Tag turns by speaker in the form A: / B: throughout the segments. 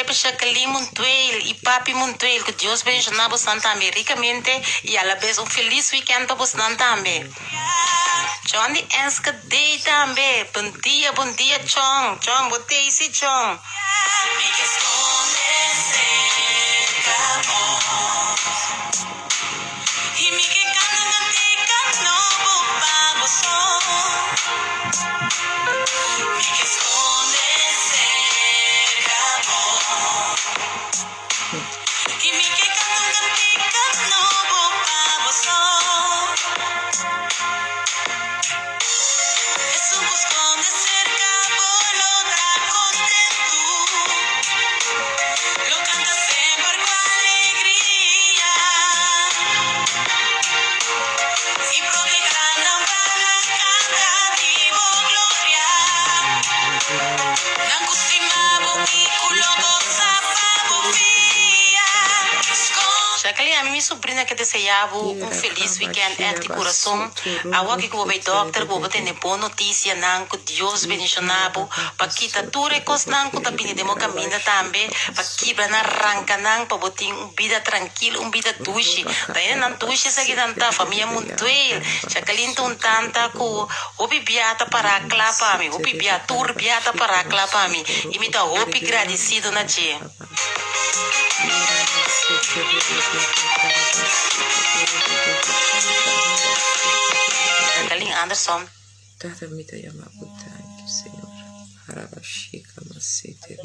A: para Jacqueline Montuel e Papi Montuel, que Deus bendiga vos também ricamente e a la vez feliz weekend para vos também. Johnny Enska Day também. Bom dia, Chong. Chong, botei esse Chong. Jacqueline, a minha sobrinha que desejava feliz weekend de coração. Agora que vou ver doctor, vou ter boa notícia, não, que Deus bendicionava, para que tá tudo recos não, que tá pedindo demo caminho também, para que para arrancar não, para botar vida tranquila, vida duche. Daí não duche seguir tanta família muito ele. Jacqueline tão tanta que o bibiata para lá para mim, o bibiata tur biata para lá para mim. E me dá hope agradecido na dia. Jacqueline Anderson.
B: Tata mita yamabutanki, Senhor. Harabashika masete.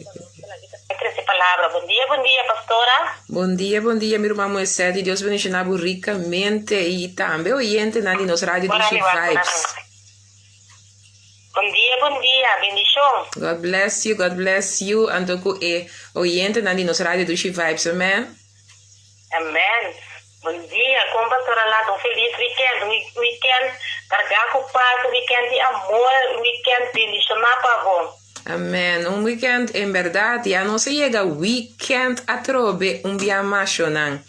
A: Essa palavra. Bom dia, pastora.
B: Bom dia, meu irmão Moisés. Deus bendiga ricamente e também oyente na nossa rádio do Vibes.
A: Bom dia, bendição.
B: God bless you. Antoku e oyente na nossa rádio do Vibes, amém?
A: Amém. Bom dia, como pastora lá, um feliz weekend, carregar com paz, weekend de amor, weekend bendição para vós.
B: Amém. Weekend, em verdade, já não se chega weekend a trobe dia macho, não.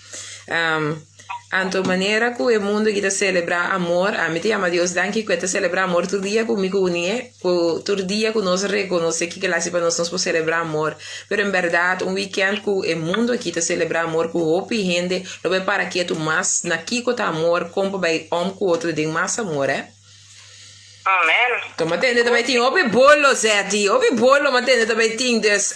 B: Anto maneira que o mundo que celebra amor, a mim te ama Deus danke que te celebra amor todo dia comigo unie, todo dia que nós reconhece que lá se para nós podemos celebrar amor, pero em verdade weekend que o mundo que te celebra amor com o gente, lo vai para que tu mais na que tá amor, como vai com outro de mais amor,
A: Amen.
B: Então, matende também tem obi bolo, Zé, obi bolo, matende também tem des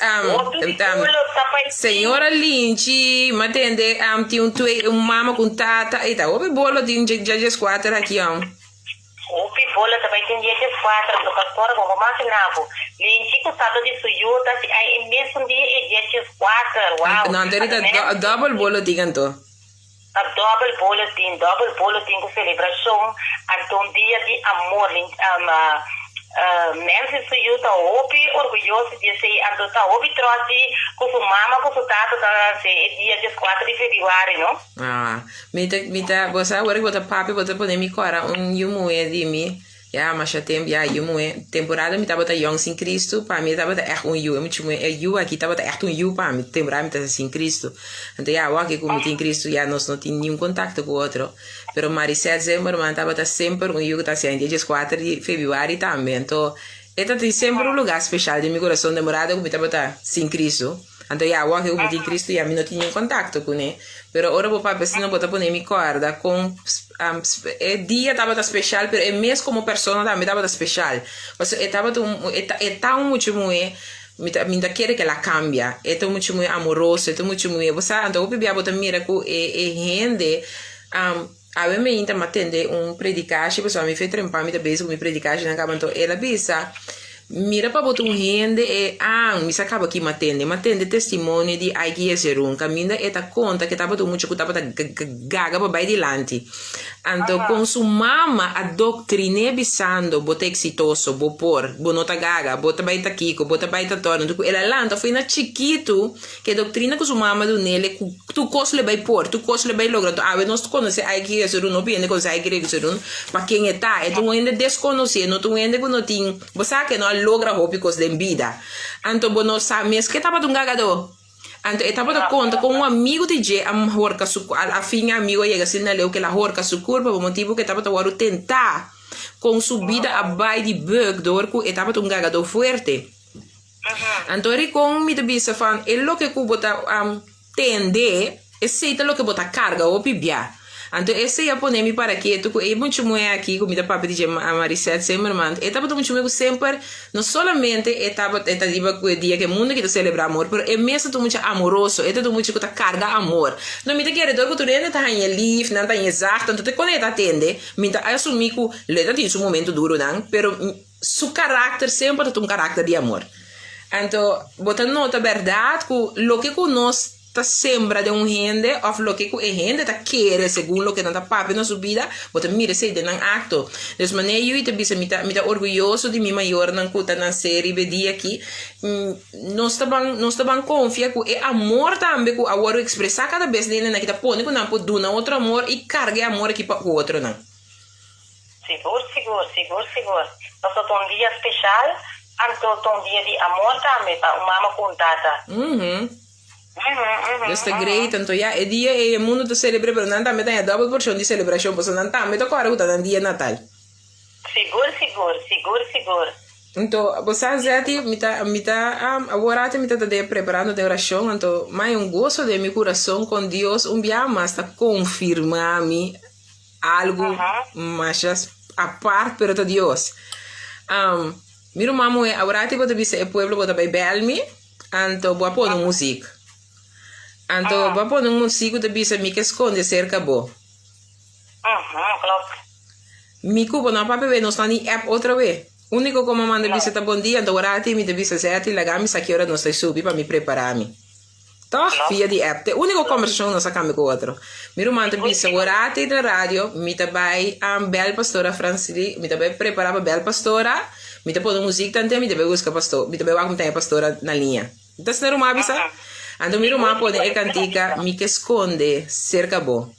B: senhora Lynch, matende tem mama com tata, e tá, obi bolo tem já quatro aqui,
A: Obi bolo também tem dia 4, do pastor como imaginava. Lynch com tata de suyo, tá aí mesmo dia 4. Uau.
B: Não, tem double bolo diganto.
A: A double bolo tem com celebração, então dia de amor, Nancy suyo tá opi orgulhoso de ser, então tá opi trouxe com sua mama, com sua tata, tá dia 4 de fevereiro, não?
B: Mita, você agora que bota papi, bota poder me cora yumu de mim. Ja, mas já tem, temporada me tava young sem Cristo, para mim tava echt yu, yu aqui tava echt yu para mim, temporada me tava sem Cristo. Então já, aqui como tem Cristo, já nós não tem nenhum contato com o outro. Pero Maricel, meu irmão, tava sempre yu que tá sendo dia 4 de fevereiro também. Então, esta tem sempre lugar especial de meu coração, temporada como tava sem Cristo. Então já, aqui como tem Cristo, já não tem nenhum contato com ele. Pero ora o papai se não botar poner me corda com dia tava especial, pero é mesmo como pessoa também tava especial. Você tava tão muito me quer que ela cambia, é tão muito amoroso, é tão muito você então o bebê botar mira com gente a mim me ainda matende predicagem, pessoal me fez trempar me também com predicagem na cama então ela bisa mira para botar gente me acaba aqui matende testemunho de aí que é caminho eta conta que tava muito que tava gaga para vai dilante então com sua mama a doutrina bisando bota exitoso bonota gaga bota baita kiko bota baita torno ela lanta foi na chiquito que a doutrina com sua mama do nele tu costo le vai por tu costo le vai logra nós conhece aí que é não viene com aí que é para quem é tu ainda desconhece não tu ainda não tem você que não logra hópicos de vida. Então, não sabe, que estava de gagado. Então, estava de conta com amigo de Jay, a fim amigo chega assim na leu que ela horca su curva, por motivo que estava de tentar com subida a baile de bug, dor que estava de gagado forte. Então, com me te bisa van, é lo que ku bota tende, é seita lo que bota carga ou pibia. Então, esse é ponemi para que tu é muito muito aqui, como da papai de Maricete sempre manda. É tava muito muito sempre, não somente é tava o dia que o mundo que celebra amor, mas é mesmo tu muito amoroso, é tu muito que tá carga amor. Não me te quer dor que tu nem tá em live, não tá em exato, então te conecta atende, me tá assumir que leta tem um momento duro não, pero su caráter sempre tem caráter de amor. Então, bota nota verdade que lo que nós ta sembra de gente of lo que a gente ta quer segundo lo que não ta papi na sua vida bota mira sei de nan acto des maneira eu te bisa me tá orgulhoso de mim maior nan kuta na série bedi aqui nós tá bem confia que é amor também que agora expressar cada vez nele na que tá põe que não pode dar outro amor e carga amor aqui para o outro não
C: seguro nós tô um dia especial anto um dia de amor também para uma mama contata
B: Isso é great, então já é dia e o mundo te celebra, mas não também tem a double porção de celebração, porque não também te corre o dia Natal.
C: Seguro.
B: Então, você já agora me tá preparando de oração, então, mais gosto de meu coração com Deus, dia mais está confirmar-me algo mais a parte pero de Deus. Meu irmão é agora te bota o pueblo bota vai belme, então vou pôr música. Então, vou pôr música de bisa me que esconde cerca bo.
C: Claro.
B: Mi cubo não para ver, não está nem app outra vez. Único como manda bisa tá bom dia, então agora te me de bisa certo e lagami sa que hora não está subir para me preparar-me. Tá? Via de app. O único conversação não sacamos com o outro. Meu irmão te bisa agora te da rádio, me te vai bel pastora Francine, me te vai preparar para bel pastora, me te pôr música tanto, me te vai buscar pastor, me te vai como tem a pastora na linha. Então, se não uma bisa, então meu irmão pode é cantica, me que esconde cerca bo.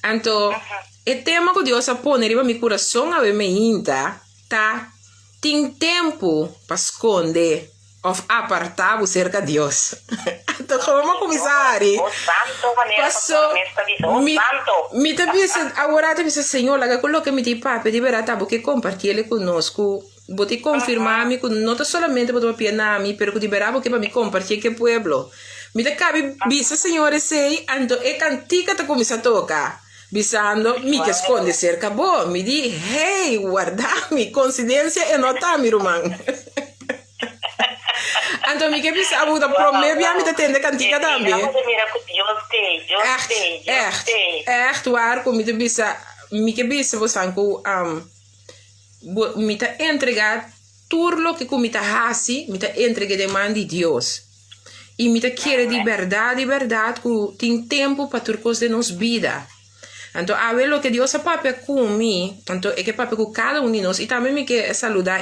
B: Então, o tema que Deus põe em meu coração a me inta, tá? Tem tempo para esconder ou apartar cerca de Deus. Então, como começar? Passou, me te disse, agora te disse, Senhor, lá coloca me de papo, de verdade, porque compartilhe conosco. Vou te confirmar-me que não somente vou te nami, pero que de verdade, porque para me compartilhar que pueblo. Me te cabe, bisa, Senhor, sei, então, é cantica te começa a tocar. Bisando, me que esconde cerca, bo, me di, hey, guarda-me, coincidência é notar, meu irmão. Então, me que bisa, a muda promete, me te tende cantica também. Echt waar, como me te bisa, me que bisa, você me te entregar tudo lo que me te hasi, me te entrega demanda de Deus. E me te quer de verdade, que tem tempo para tudo coisa de nossa vida. Então, a ver o que Deus a papai comigo, então é que papai com cada um de nós, e também me quer saludar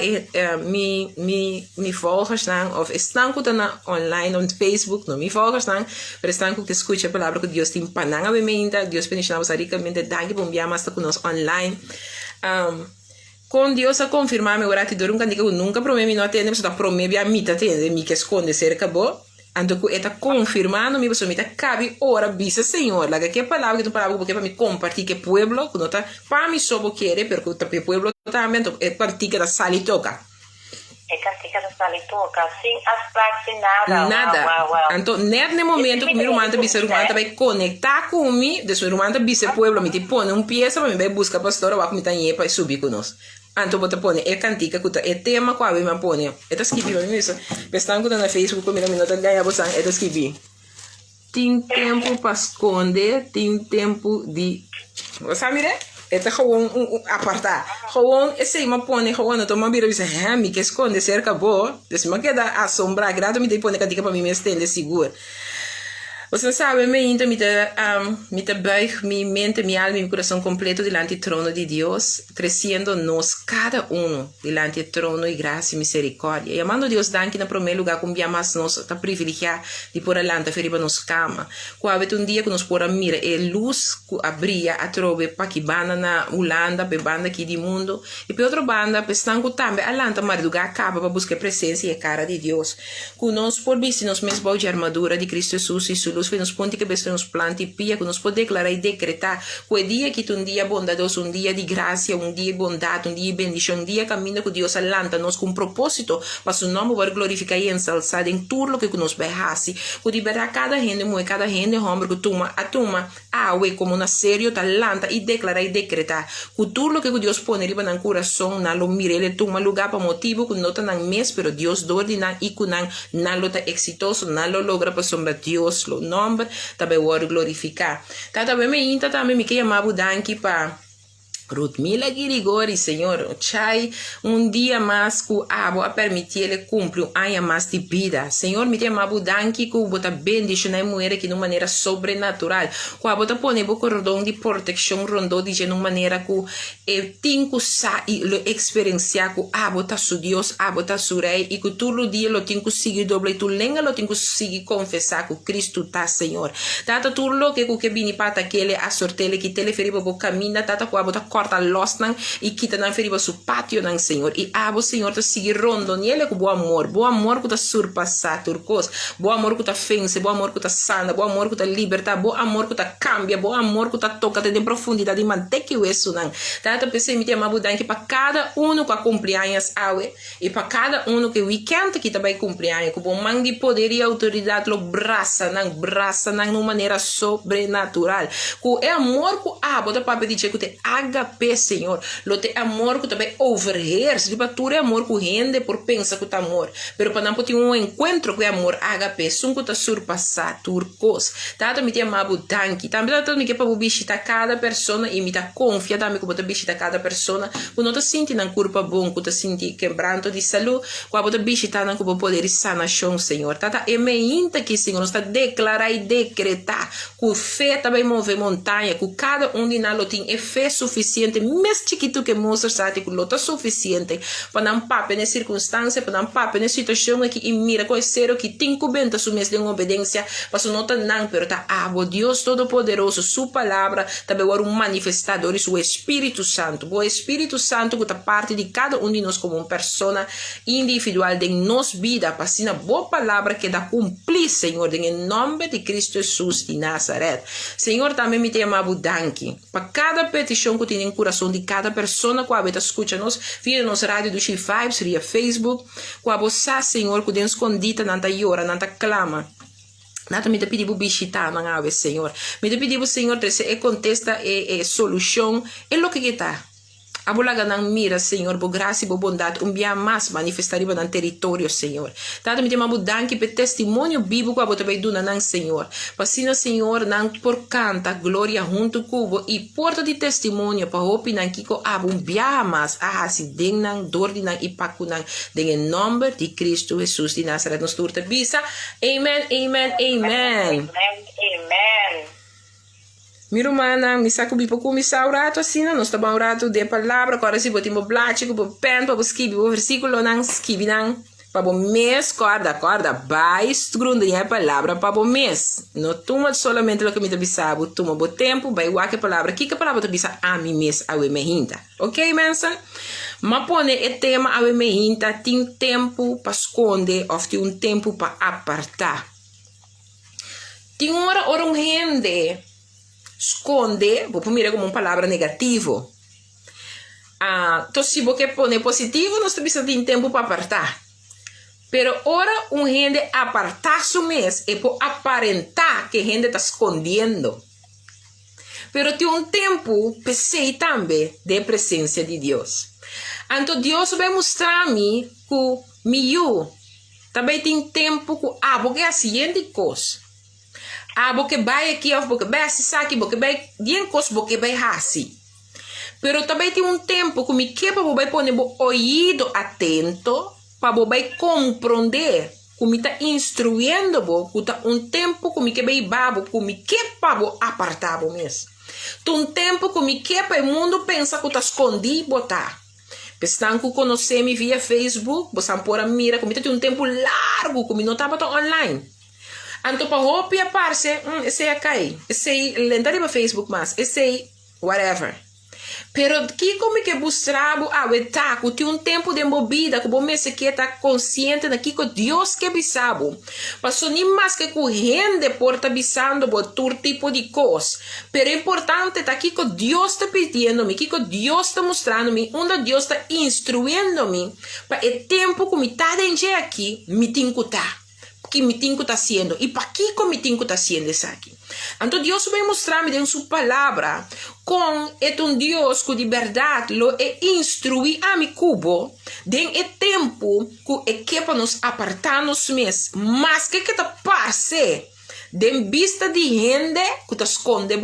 B: me followers não, ou estão com na online no Facebook, não me followers não, mas estão com que escuta a palavra que Deus tem para não haver ainda, Deus pensa ricamente daqui bom dia mais com nós online. Com Deus a confirmar meu gratidão, um candidato que nunca prometi não atender, mas está promete a mim atender, me que esconde cerca bo. Então, está confirmando, me me cabe ora, bisa, Senhor, lá que palavra que tu palavra, porque para me compartilhar que pueblo, que não tá, para mim só querer, porque o pueblo também é cantica da sal e toca.
C: É cantica da sal e toca, sem as placas, sem nada.
B: Nada. Então, nesse momento, que meu irmão bisa, vai conectar comigo, de seu irmão bisa, pueblo, me te põe peça, para me vai buscar pastora, vai me tá para subir conosco. Então, você põe a cantica, é tema que eu me põe. É escrever, mesmo. Estão com na Facebook, como não está ganhando, você é escrever. Tem tempo para esconder, tem tempo de... Você mira? É gewoon apartar. Gewoon, esse me põe, gewoon, então, uma vira, você, me que esconde, cerca boa. Então, me queda assombrar, grado, me põe a cantica para me estender seguro. Você sabe, me te buig mi mente, mi alma y mi corazón completo delante del trono de Dios, creciéndonos cada uno delante del trono y gracia y misericordia. Y amando a Dios, dan que en el primer lugar, como más nos está privilegiado de por adelante, feriba nos cama. Cuando un día que nos pueda mirar, luz que abría a trove para que banda na Holanda, para banda aqui do mundo, e para outra banda, para estar também adelante, mas lugar acaba para buscar presença e a cara de Deus. Que nós, por visto, nos mesmos de armadura de Cristo Jesus e sua poderoso, nos ponte que besta nos plante pia, que nos pode declarar e decretar que o dia que um dia bondadoso, um dia de graça, um dia de bondade, um dia de bendição, um dia caminho que Deus alanta-nos com propósito, para seu nome vai glorificar e ensalçar em tudo o que nos berrasse, que liberar cada gente, cada gente, homem, que toma, como na sério, talanta e declarar e decretar, que tudo o que Deus põe riba no coração, na lo mire, ele toma lugar para motivo, que não está na mês, pero Deus ordena e que não está exitoso, não lo logra para sombra Deus, lo nome, também vai glorificar. Também me quer chamar danke para Rudmila Girigori, Senhor, chai dia mais que a permitir ele cumprir ano mais de vida. Senhor, me tem uma danke que bota bendição na mulher que de uma maneira sobrenatural. Que bota pone bo cordão de proteção rondou de uma maneira que tem que sair experienciar que bota su Deus, bota su rei e que todo dia lo tem que seguir doble tu lenga lo tem que seguir confessar que Cristo tá, Senhor. Tata tudo lo que vini pata aquele a sortele que teleferiba bo caminha tata que bota corta los nang e kita nang feriba su patio nang Senhor e abo Senhor ta seguir rondo nele com bom amor que ta surpassar turcos, bom amor que ta vence, bom amor que ta sana, bom amor que ta liberta, bom amor que ta cambia, bom amor que ta toca te de profundidade manter que isso nang tata pensei me tema budan que para cada que cumpleaños awe e para cada que weekend que também cumpleaños com bom mangue poder e autoridade lo braça nang numa maneira sobrenatural com é amor que bota para pedir que te HP, Senhor, lo te amor que também overhears, tipo, tu é amor que rende por pensa que tá amor, pero para não ter encontro com amor HP, sum que tá surpassar turcos, tá me tem amado danke, também tá me que para visitar cada pessoa e me tá confia também que bota visitar cada pessoa, que não tá sentindo na culpa bom, que tá sentindo quebranto de saúde, que bota visitar na que poder e sanação, Senhor, tá é meinta que Senhor está declarar e decretar, que fé também move montanha, que cada de nós tem fé suficiente, mais chiquito que mostra sabe que lota suficiente para não pape na circunstância, para não pape na situação aqui e mira com ser que tem coberta su mês de obediência, para su nota não pero tá Deus todo-poderoso, sua palavra também é manifestador e o Espírito Santo, o Espírito Santo que tá parte de cada de nós como uma pessoa individual de nossa vida, para assim a boa palavra que dá cumprir, Senhor, em nome de Cristo Jesus de Nazaré. Senhor, também me tem amado danke para cada petição que tem em coração de cada pessoa que habita escuta-nos via nos rádio do G5, via Facebook, que você, Senhor, que tem escondida, não tá llora, não tá clama. Nada me te pedi visitar, não ave, Senhor. Me te pedi, Senhor, que contesta solução, é o que está. Abulaga nang mira, Senhor, por graça e por bondade, dia mais manifestaria no território, Senhor. Tanto me tem danke por testemunho bíblico que você vai dar nang Senhor. Passina, Senhor, nang por canta glória junto com e porta de testemunho para opinar que dia mais se den nang dor de nang ipaku nang em nome de Cristo Jesus de Nazaré nos turta bisa. Amen, amen, amen.
C: Amen.
B: Miro mana, mi sa que bipo com misa orato assim, nós tá bom orato de palavra, agora se botimos blático, bo pen, para escrever o versículo não escrever não, para o mês corda, vai escrever a palavra para o mês. Não toma solamente o que me bisabo, toma o tempo, vai o que palavra, que palavra tu bisa a mi mês a me hinta. OK, mensa? Mas pone o tema a me hinta, tem tempo para esconder, ou tem tempo para apartar. Tem hora rende esconde, vou primeiro como uma palavra negativo. Então se você põe positivo, nós precisamos de tempo para apartar. Pero ora gente apartar su mês é por aparentar que gente está escondendo. Pero tem tempo, pensei também, de presença de Deus. Então Deus vai mostrar-me que eu também tem tempo que porque é a seguinte coisa. Porque vai aqui, porque vai assim, aqui, porque vai bien coisa, porque vai assim. Pero também tem tempo que me quebra, vai pôr o ouvido atento, para vai compreender, que me está instruindo, que está tempo que me quebra babo, que me quebra apartar mesmo. Tem tempo que me quebra o mundo pensa que está escondido, botar. Pessoal que conhece-me via Facebook, você pode mirar, que me tem tempo largo, que me não estava online. Então, para roupa a parce, esse é cair. Esse é lentar para Facebook, mas esse é whatever. Pero que como que buscabo a taco tem tempo de movida que você se que tá consciente na que Deus que bisabo. Passou nem mais que correndo porta bisando por todo tipo de coisa. Pero importante tá que Deus está pedindo-me, que Deus está mostrando-me, onde Deus está instruindo-me para o tempo que me tá dentro aqui, me tem que tá. Que me tenho está sendo e para que me tenho está sendo isso aqui. Então Deus vai mostrar-me em sua palavra com um Deus que de verdade lo instrui a mi cubo den o tempo que para nos apartar nos mês, mas que tá passe den vista de gente que te esconde,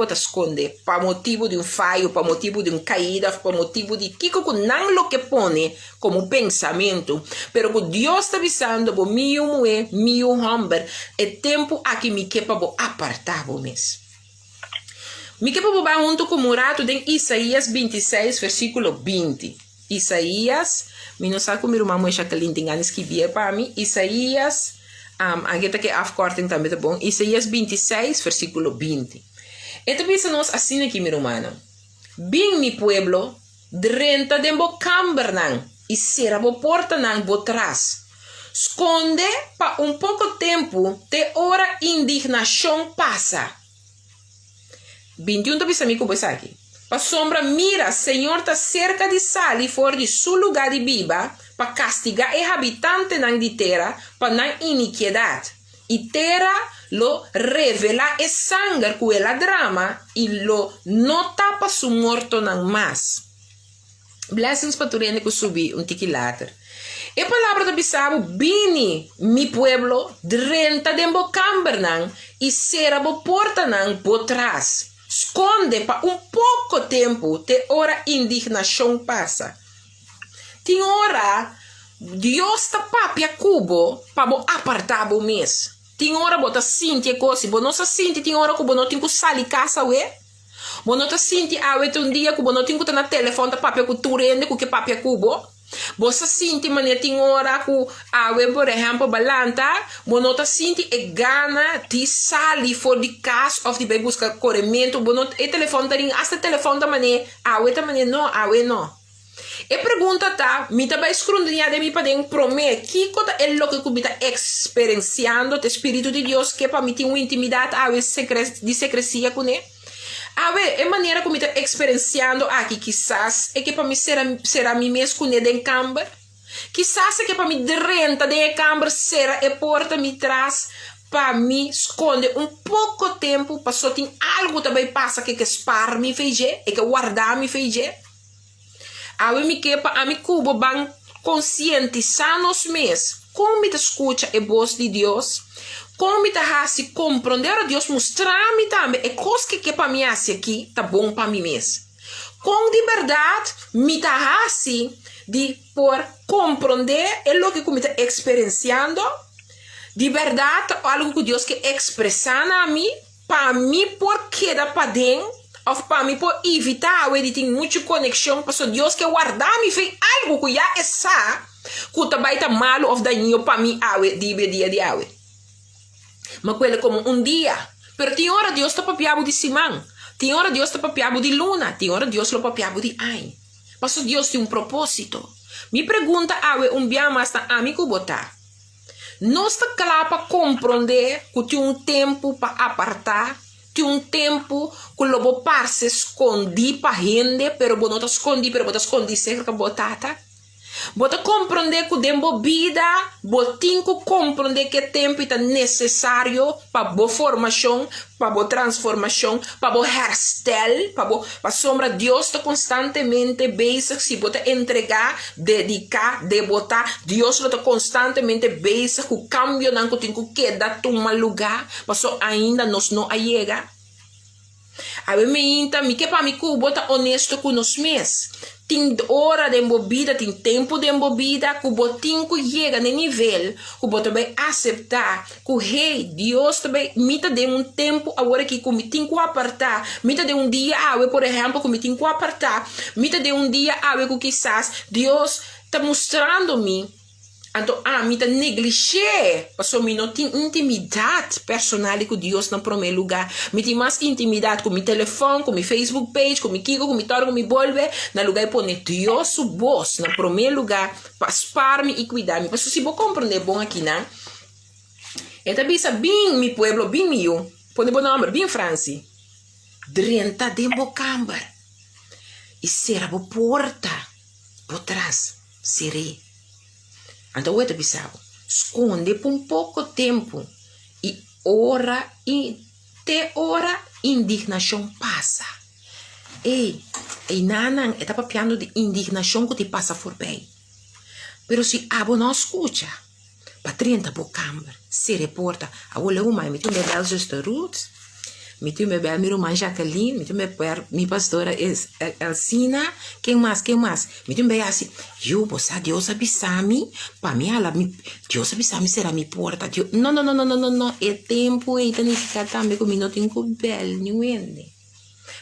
B: para motivo de fallo, para motivo de caída, para motivo de que não lo que pone como pensamento, pero que Deus está avisando por meu mulher, meu homem, é tempo aqui me que para apartar o mês. Me que para junto com Murato em Isaías 26, versículo 20. Isaías, me não sabe como irmão Jacqueline tem anos que via para mim, Isaías aqui que afkorting também tá bom. Isaías 26, versículo 20. Então pensa-nos assim aqui, meu irmão. Bem mi pueblo, drenta de bo cambernan, e será bo porta nan bo trás. Esconde pa pouco tempo, te hora indignação passa. 21 tá pensando como isso aqui. Pa sombra mira, Senhor tá cerca de sal e for de seu lugar de viva, para castigar o habitante de terra para na iniquidade. E terra lo revela e sangue com ela drama e lo nota para su morto não mais. Blessings para tu que subi tiquilater. E palavra da bisabo bini mi pueblo drenta de bo cambernan e será bo porta nan bo trás. Esconde para pouco tempo te hora indignação passa. Tem hora, Deus está papia cubo para apartar o mês. Tem hora bota sentir coisa, bo não se sente, tem hora que bo não tem que sair casa ué. Bo não te sente um dia que bo não tem que estar na telefone da papia que tu rende que papia cubo. Bo se sente maneira tem hora que por exemplo balanta, bo não te sente e gana de sair for de casa ou de buscar corrimento, bo não e telefone da ring, hasta telefone da maneira, da maneira não. E pergunta tá, me tá escrundinha de mim para den prometer que coisa é lo que me tá experienciando o Espírito de Deus que para mim tem uma intimidade de secrecia com ele. É maneira que me tá experienciando aqui quizás é que para mim será mim mesmo com ele em câmara. Quizás é que para mim renta de câmara será e porta me traz para mim esconde pouco tempo para só tem algo também passa que espar me fez e que guardar me fez. Me que para me cubo bem conscientizar nos mês como me escuta a voz de Deus, como me se compreender a Deus mostrar-me também é coisa que para mim aqui tá bom para mim mesmo. Com de verdade me de por compreender é o que me está experienciando de verdade algo que Deus quer expressar na mim para mim porque dá para dentro. Ou para mim, por evitar, ele tem muita conexão, para Deus que guardar me fez algo que já está, que também está malo ou daninho para mim, dia de awe. Mas ele como dia, pero tem hora Deus está papiado de semana, tem hora Deus está papiado de luna, tem hora Deus está papiado de ano. Mas Deus tem propósito. Me pergunta dia mais a mim que botar. Não está claro para compreender que tem tempo para apartar. Tem tempo que o lobo se esconde para gente, pero não te esconde, pero te esconde cerca botata. Bota compreender que dembo vida, botin que compreender que tempo é necessário para boa formação, para boa transformação, para boa hairstyle, para sombra Deus está constantemente basic se bota entregar, dedicar, botar Deus está constantemente basic o cambio não que tem que dar um lugar, mas só ainda nós não chega. A mim me que para mim que bota honesto com nós mesmos. Tem hora de embobida, tem tempo de embobida, que o botinho que chega no nível, que o botinho vai aceitar, que o rei, Deus também, me de tempo agora que me tem que apartar, me de dia, por exemplo, que me tem que apartar, me de dia, que quizás Deus está mostrando-me Então, me tá negligé. Passou, me não tem intimidade personal com Deus no primeiro lugar. Me tem mais intimidade com meu telefone, com meu Facebook page, com meu Kiko, com meu Toro, com meu Bolve. No lugar de pôr Deus o voz no primeiro lugar. Para spar-me e cuidar-me. Passou, se você compreender bom aqui, né? Então, pensa bem, meu pueblo, bem meu. Põe bom nome, bem Franci. Drenta de bocambar. E será a porta. Por trás. Serei. Então, eu te pensava, esconde por pouco tempo e ora, indignação passa. E não está papiando de indignação que te passa por bem. Pero se abo não escuta, para 30 por câmara, se reporta, a olha uma, me tu me bel justo Ruth, me tu me bel meu irmã Jacqueline, me tu me per mi pastora Elsina, quem mais? Me tu me assim, eu vou sa Deus avisar-me, para mim ela Deus avisar-me será mi porta. Não, é tempo e tem que ficar também comigo, não tenho bel nenhum.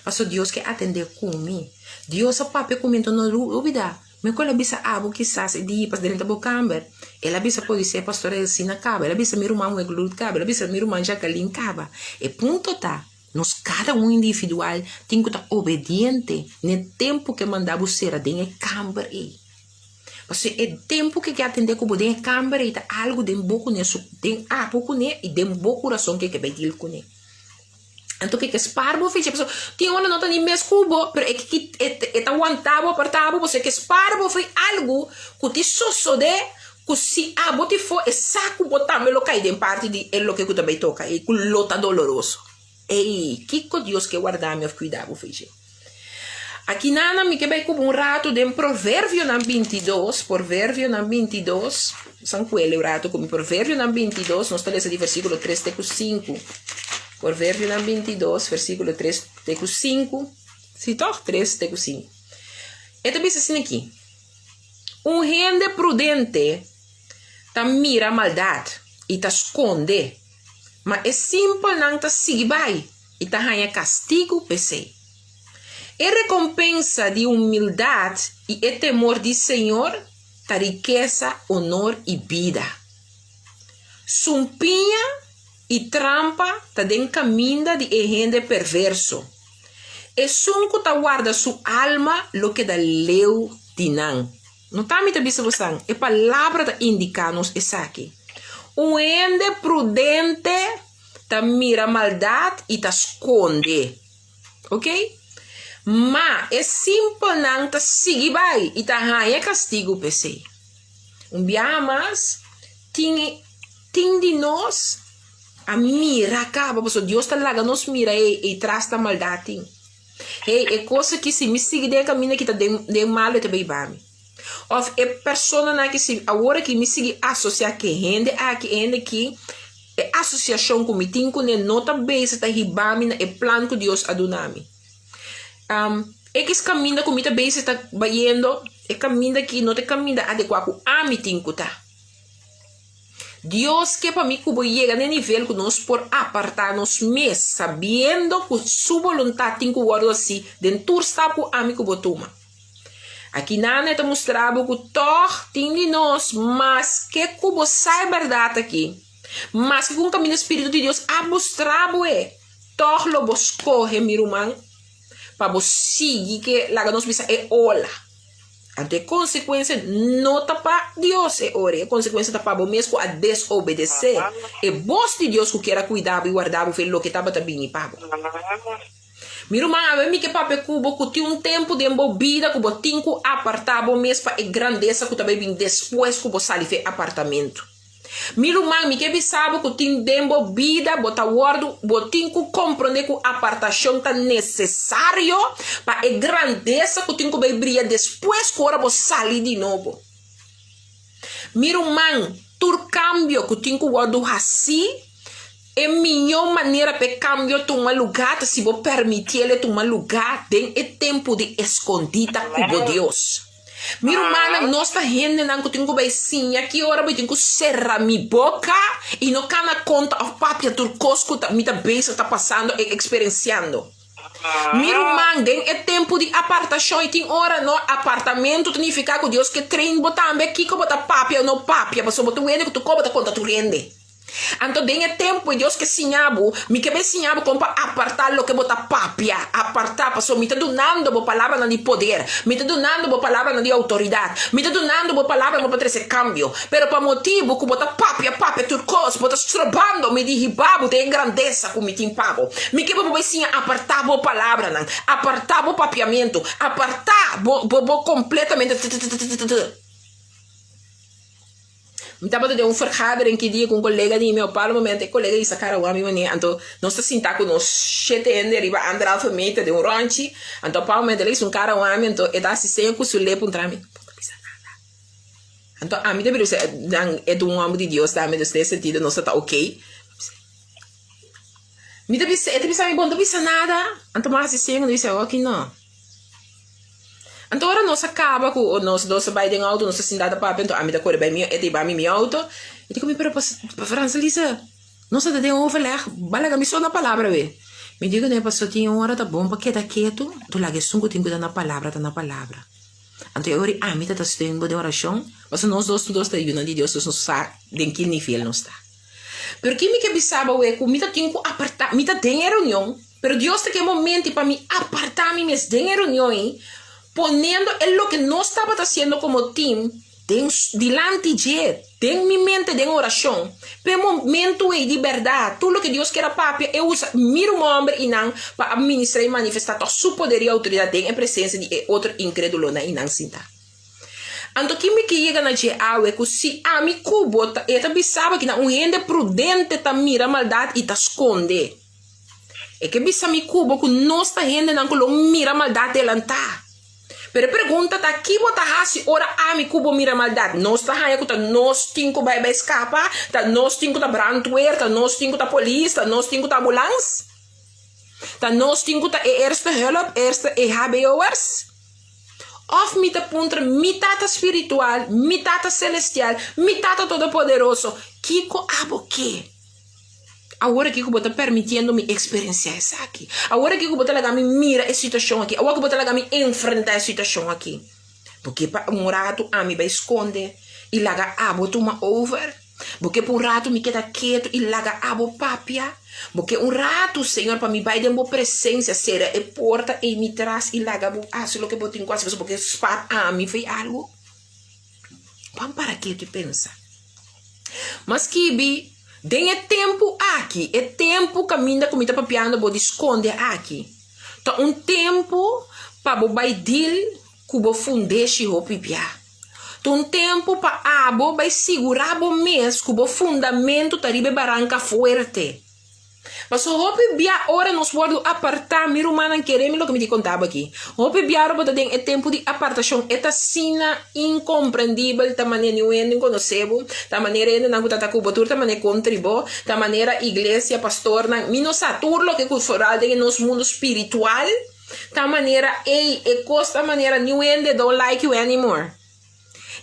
B: Pastor Deus que atender comigo, Deus a papai comigo não dúvida. Me quando bisa abo quizás di pas dentro da câmara, ela bisa pode ser pastora Elsina caba, ela bisa meu irmão Eglut caba, ela bisa meu irmão Jacqueline caba. E ponto tá, nós cada individual tem que estar obediente no tempo que mandava ser dentro da câmara aí. Porque é tempo que atender como dentro da câmara e tá algo de boco nisso, tem pouco né e de bom coração que vai dir com né. Então que esparbo fez a pessoa tem uma nota nem mês cubo, pero é que é aguantava apertava você que esparbo foi algo que te sosode que se bote for é saco botar me lo cai de parte de é lo que tu também toca e que lota doloroso. Ei, que Deus que guardar me cuidar fez. Aqui nana me que vai com rato de provérbio na 22, provérbio na 22, são quello rato como provérbio na 22, nós estamos de versículo 3 até 5. Provérbio 22, versículo 3 até 5. Se toca 3 até 5. Então, diz assim aqui. Gente prudente tá mira a maldade e tá esconde. Mas é simples não tá sigue vai e tá ganha castigo PC. É recompensa de humildade e é temor de Senhor tá riqueza, honor e vida. Sumpinha e trampa tá den caminho de gente perverso. E sunco tá guarda sua alma lo que da leu dinan. Não tá me tabisa você? É palavra tá indicar-nos isso aqui. Gente prudente tá mira maldade e tá esconde. Ok? Mas é simples não tá sigue vai e tá ganha castigo PC. Dia mais tem de nós a mira acaba, porque Deus está lá, nos mira e traz da maldade. É coisa que se me sigue de caminho que está de mal, te bem bami. Ou é pessoa que se agora que me sigue associar que rende que é associação com me tem com nota base está ribami é plano que Deus adunami. É que esse caminho com me base está vaindo é caminho que não te caminho adequado a me tem que tá. Deus que para mim que chega no nível que nós por apartar-nos mesmo, sabendo que sua vontade tem que guardar assim, dentro está com a mim que toma. Aqui na neta mostrava que tor tem de nós, mas que cubo sai verdade aqui, mas que com o caminho do Espírito de Deus a mostrava é tor lo boscoge meu irmão, para você seguir que lá nós precisa é ola. Ante consequência não tá para Deus é ora, a consequência tá para o mesmo a desobedecer. É voz de Deus que queira cuidar e guardar o filho que estava também para. Meu irmão, a mim que papai cubo que tinha tempo de embobida que botinho que apartava mesmo para a grandeza que também vem depois que você sai de apartamento. Meu irmão, me que sabe que tem de embobida, botar guardo, botinho que compreender que a apartação tá necessário para a grandeza que tem que brilhar depois que ora você sair de novo. Meu irmão, tur cambio que tem que guardar assim, é a melhor maneira para cambio tomar lugar, se você permitir ele tomar lugar, tem tempo de escondida com Deus. Meu irmão, nós está gente não tem que sim, aqui hora eu tenho que cerrar minha boca e não cana conta o papo turcosco me também está passando e experienciando. Miro mandem é tempo de apartação e tem hora no apartamento significa que Deus que trein botambe aqui que bota papia no papia, mas botar rende que tu cobra conta tu rende. Então tem tempo e Deus que sinhabu, me que be sinhabu como para apartar lo que bota papia, apartar, passou me tá donando bo palavra na de poder, me tá donando bo palavra na de autoridade, me tá donando bo palavra no para esse cambio, pero para motivo que bota papia, turcos, bota estrobando me de ribabu tem grandeza com me tem pago, me que bo sim apartar bo palavra não, apartar bo papiamento, apartar bo completamente. Eu estava de vergadering que dia com um colega de meu pai, no momento, colega de sacar o amigo, então, nós estamos sentados com nós, 7 anos, arriba, andar meter de ranch, então, para o momento, ele é um cara, um amigo, então, ele está sem com o sulé, para entrar, não precisa nada. Então, a mim, é de um amigo de Deus, tá, nesse sentido, nós está ok. Me precisa, não precisa nada, então, mas assim, não disse, ok, não. Então, agora nós acaba com o nosso vai de auto, nossa cidade para então a minha cor bem minha, é tipo a minha auto. E digo me para França Lisa, nós está de overleg, balaga me só na palavra ve. Me diga né passou tinha uma hora tá bom para queda quieto, tu lá que sungo tem que dar na palavra, tá na palavra. Então agora a minha tá estando de oração, mas nós dois tá indo de Deus, nós sabe de que nível nós está. Porque me que bisaba o eco, me tá tenho que apartar, me tá tem reunião, pero Deus tá que momento para me apartar me mes de reunião. Poniendo en lo que no estaba haciendo como team, delante de en mi mente de oración, pero momento de verdad, todo lo que Dios quiera papi, eu usa, mira un hombre y nan, para administrar y manifestar todo su poder y autoridad en presencia de otro incrédulo na y nan sinta. Anto que me que llega na je awe, que si a mi cubo, eta bisaba que na un gente prudente ta mira maldad y ta esconde. E que bisa mi cubo, que no está gente nan que lo mira maldad delanta. Pero pergunta tá aqui bota hasi ora ami cubo mira maldade. Nós tá haya que nós tinco vai escapar, tá nós tinco tá brandweer, tá nós tinco tá polícia, tá nós tinco tá ambulância. Tá nós tinco tá eerste hulp, eerste EHBOers. Of me tá puntra mitata espiritual, mitata celestial, mitata todo poderoso. Kiko abo que? Agora que eu vou estar permitindo me experienciar isso aqui. Agora que eu vou estar me mira a situação aqui. Agora que eu vou estar me enfrentar a situação aqui. Porque para um rato a mim vai esconder e laga abo toma over. Porque por um rato me queda quieto e laga abo papia. Porque um rato Senhor para mim vai dar uma presença será e porta e me traz e laga abo lo que boto em quase porque spar a mim foi algo. Vamos para que tu pensa. Mas que bi tem tempo aqui, é tempo que a minha comida papiando vou esconder aqui. Então tempo para vou baidil que vou fundeshi o pipia. Então tempo para abo vai segurar o mês que vou fundamento taribe barranca forte. Mas o hopi bia ora nos guardo apartar miro manan querem lo que me contava aqui. Hopi bia ora botar é tempo de apartação eta sina incompreendível ta maneira não conhecebo, ta maneira não na ta cubatur ta maneira contribo, ta maneira igreja pastor na minosatur lo que cultural de nos mundo espiritual, ta maneira e costa maneira new end don't like you anymore.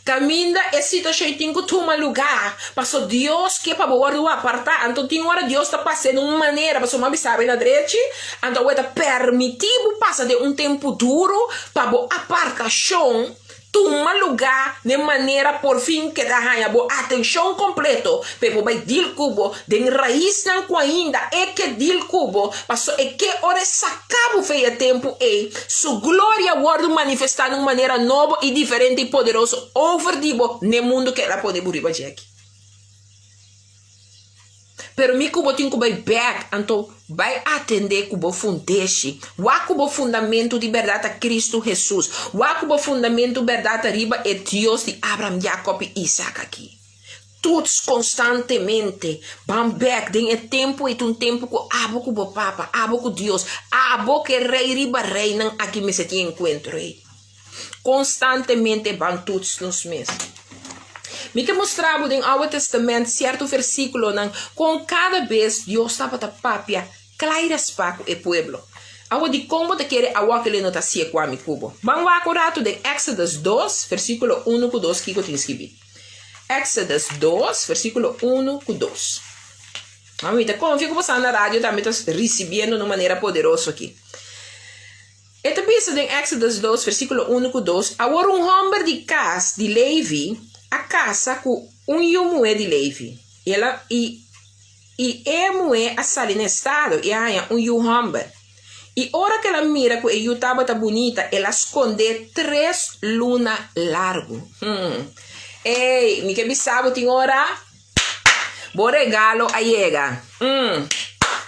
B: Caminda é situação tem que tomar lugar. Passou Deus que para o apartar. Então tem hora Deus está passando uma maneira. Passou uma sabe na direita. Então vai permitir passar de um tempo duro para o apartação tomar lugar de maneira por fim que dá a atenção completo. Pero vai dir cubo de raiz não ainda é que dir cubo. Passou é que hora sacabo feia tempo é sua glória guarda manifestar de uma maneira nova e diferente e poderoso over dibo no mundo que ela pode buriba Jack. Pero mi cubo tem que vai back, então vai atender cubo fundeshi, wa cubo fundamento de verdade a Cristo Jesus, wa cubo fundamento verdade riba é Deus de Abraham, Jacob e Isaac aqui. Todos constantemente vão back, tem tempo e um tempo que abo cubo papa, abo com Deus, abo que rei riba reina aqui me se tem encontro aí. Constantemente vão todos nos meses. Me que mostrava no Antigo Testamento certo versículo com cada vez Deus estava a papia claras para o povo. Agora de como te quer a que ele não está se com a mi cubo. Vamos lá correto de Exodus 2 versículo 1 com 2 que eu tenho escrito. Exodus 2 versículo 1 com 2. Vamos ver como fico passando na rádio também está recebendo de uma maneira poderosa aqui. Esta bisa em Éxodo 2, versículo 1 com 2. Agora homem de casa de Levi, a casa com mulher de Levi. E a mulher a sair no estado e há homem. E hora que ela mira que ela estava bonita, ela esconde 3 lunas largo. Ei, me que bisabo tem hora, bo regalo a chega.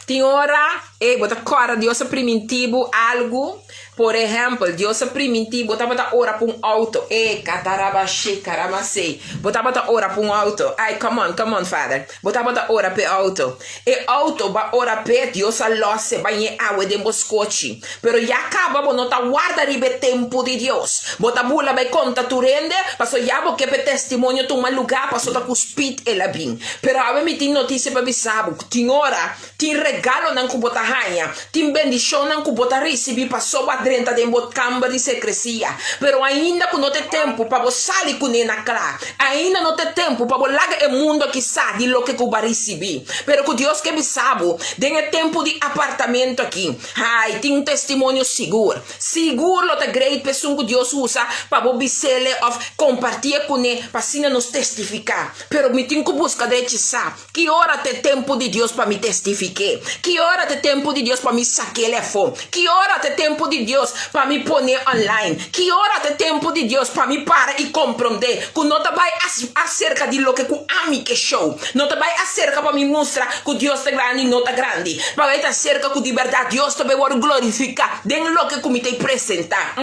B: Tem hora, bota cora Deus primitivo algo. Por exemplo, Deus primitivo, bota ora para auto. Catarabaxi, caramacei. Bota ora para auto. Ai, come on, Father. Bota ora para auto. E auto, ba ora para Deus a losse, ba em água de moscote. Pero já acaba, bo nota guarda ribe tempo de Deus. Bota bula, ba conta tu rende, passo já bo que pe testemunho tu mal lugar, passo ta cuspit ela bem. Pero ave me tem notícia para bisabo. Tem hora, tem regalo não kubota hanha. Tem bendição não kubota recebi, passou a dentro de uma câmara de secrecia. Pero ainda que não tem tempo para você sair com ele na clara. Ainda não tem tempo para você largar o mundo que sabe de lo que você vai receber. Pero que Deus que me sabe, tem tempo de apartamento aqui. Ai, tem um testemunho seguro. Seguro lo te great pessoa que Deus usa para você compartilhar com ele, para assim nos testificar. Pero me tenho que buscar de saber que hora tem tempo de Deus para me testificar. Que hora tem tempo de Deus para me sacar telefone. Que hora tem tempo de Deus para me pôr online. Que hora tem tempo de Deus para me parar e compreender que não te vai acerca de lo que o ami que show. Não te vai acerca para me mostrar que Deus é grande e não é grande. Para te acerca que de verdade Deus te vai glorificar. Den lo que me te apresentar.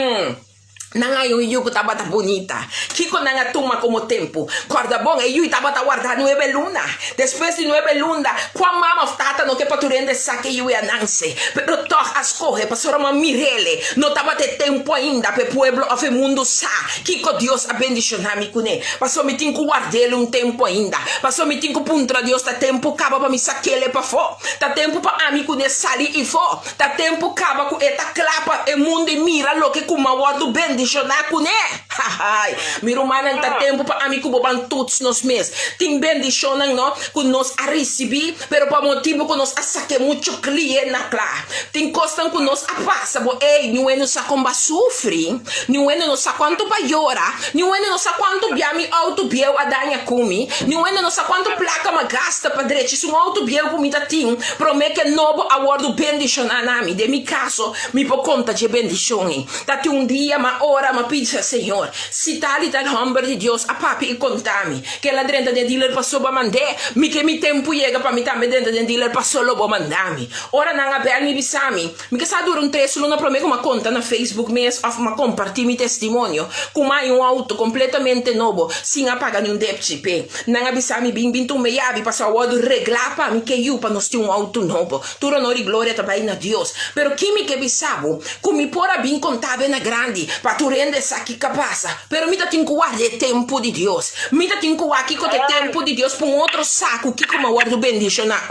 B: Nanga yu que tava bonita. Kiko nanga tuma como tempo. Corda bom, e yu tava guardar 9 luna. Depois de 9 luna, quando mama tata no que paturende saque yu e ananse. Pero toch as corre, pastora ma mirele. No tava de tempo ainda pe pueblo of mundo sa. Kiko Deus a bendicionar-me com ele. Passou me tinha que guardar tempo ainda. Passou me tinha que puntra Deus tá tempo caba para me saquele para fo. Tá tempo para ami com ele salir e fo. Tá tempo caba com eta clapa e mundo e mira lo que kuma guardo ben bendicionar com ele. Miro manan tá tempo para amigo boban todos nos mês. Tem bendição não que nós a receber, pero para motivo que nós a saque muito cliente na clara. Tem coisa que nós a passa, bo ei, não é não sa como sofre, não é não sa quanto vai chorar, não é não sa quanto biami auto biel a danha comi, não é não sa quanto placa ma gasta para direito, se um auto biel comida tem, promete que novo awardo bendicionar nami, de mi caso, mi po conta de bendição. Dati um dia ma ora ma pizza Senhor, se tali tal homem de Deus a papi e contami, que la dentro de dealer passou ba mandé, mi que mi tempo chega para mi também dentro de dealer passou lo ba mandami. Ora nanga bel mi bisami, mi que sa dura um trecho não promete uma conta na Facebook mês of ma compartilhar mi testemunho, com mais auto completamente novo, sem apagar nenhum débito. Nanga bisami bim tu me yabi passou o do reglar para mi que eu para nós ter auto novo. Tudo honor e glória também na Deus. Pero que mi que bisabo, como mi pora bem contável na grande, para tu rende aqui capaz. Pero mi ta tinha guarda tempo de Deus. Mi ta tinha aqui com o tempo de Deus para um outro saco que como guardo bendicionar.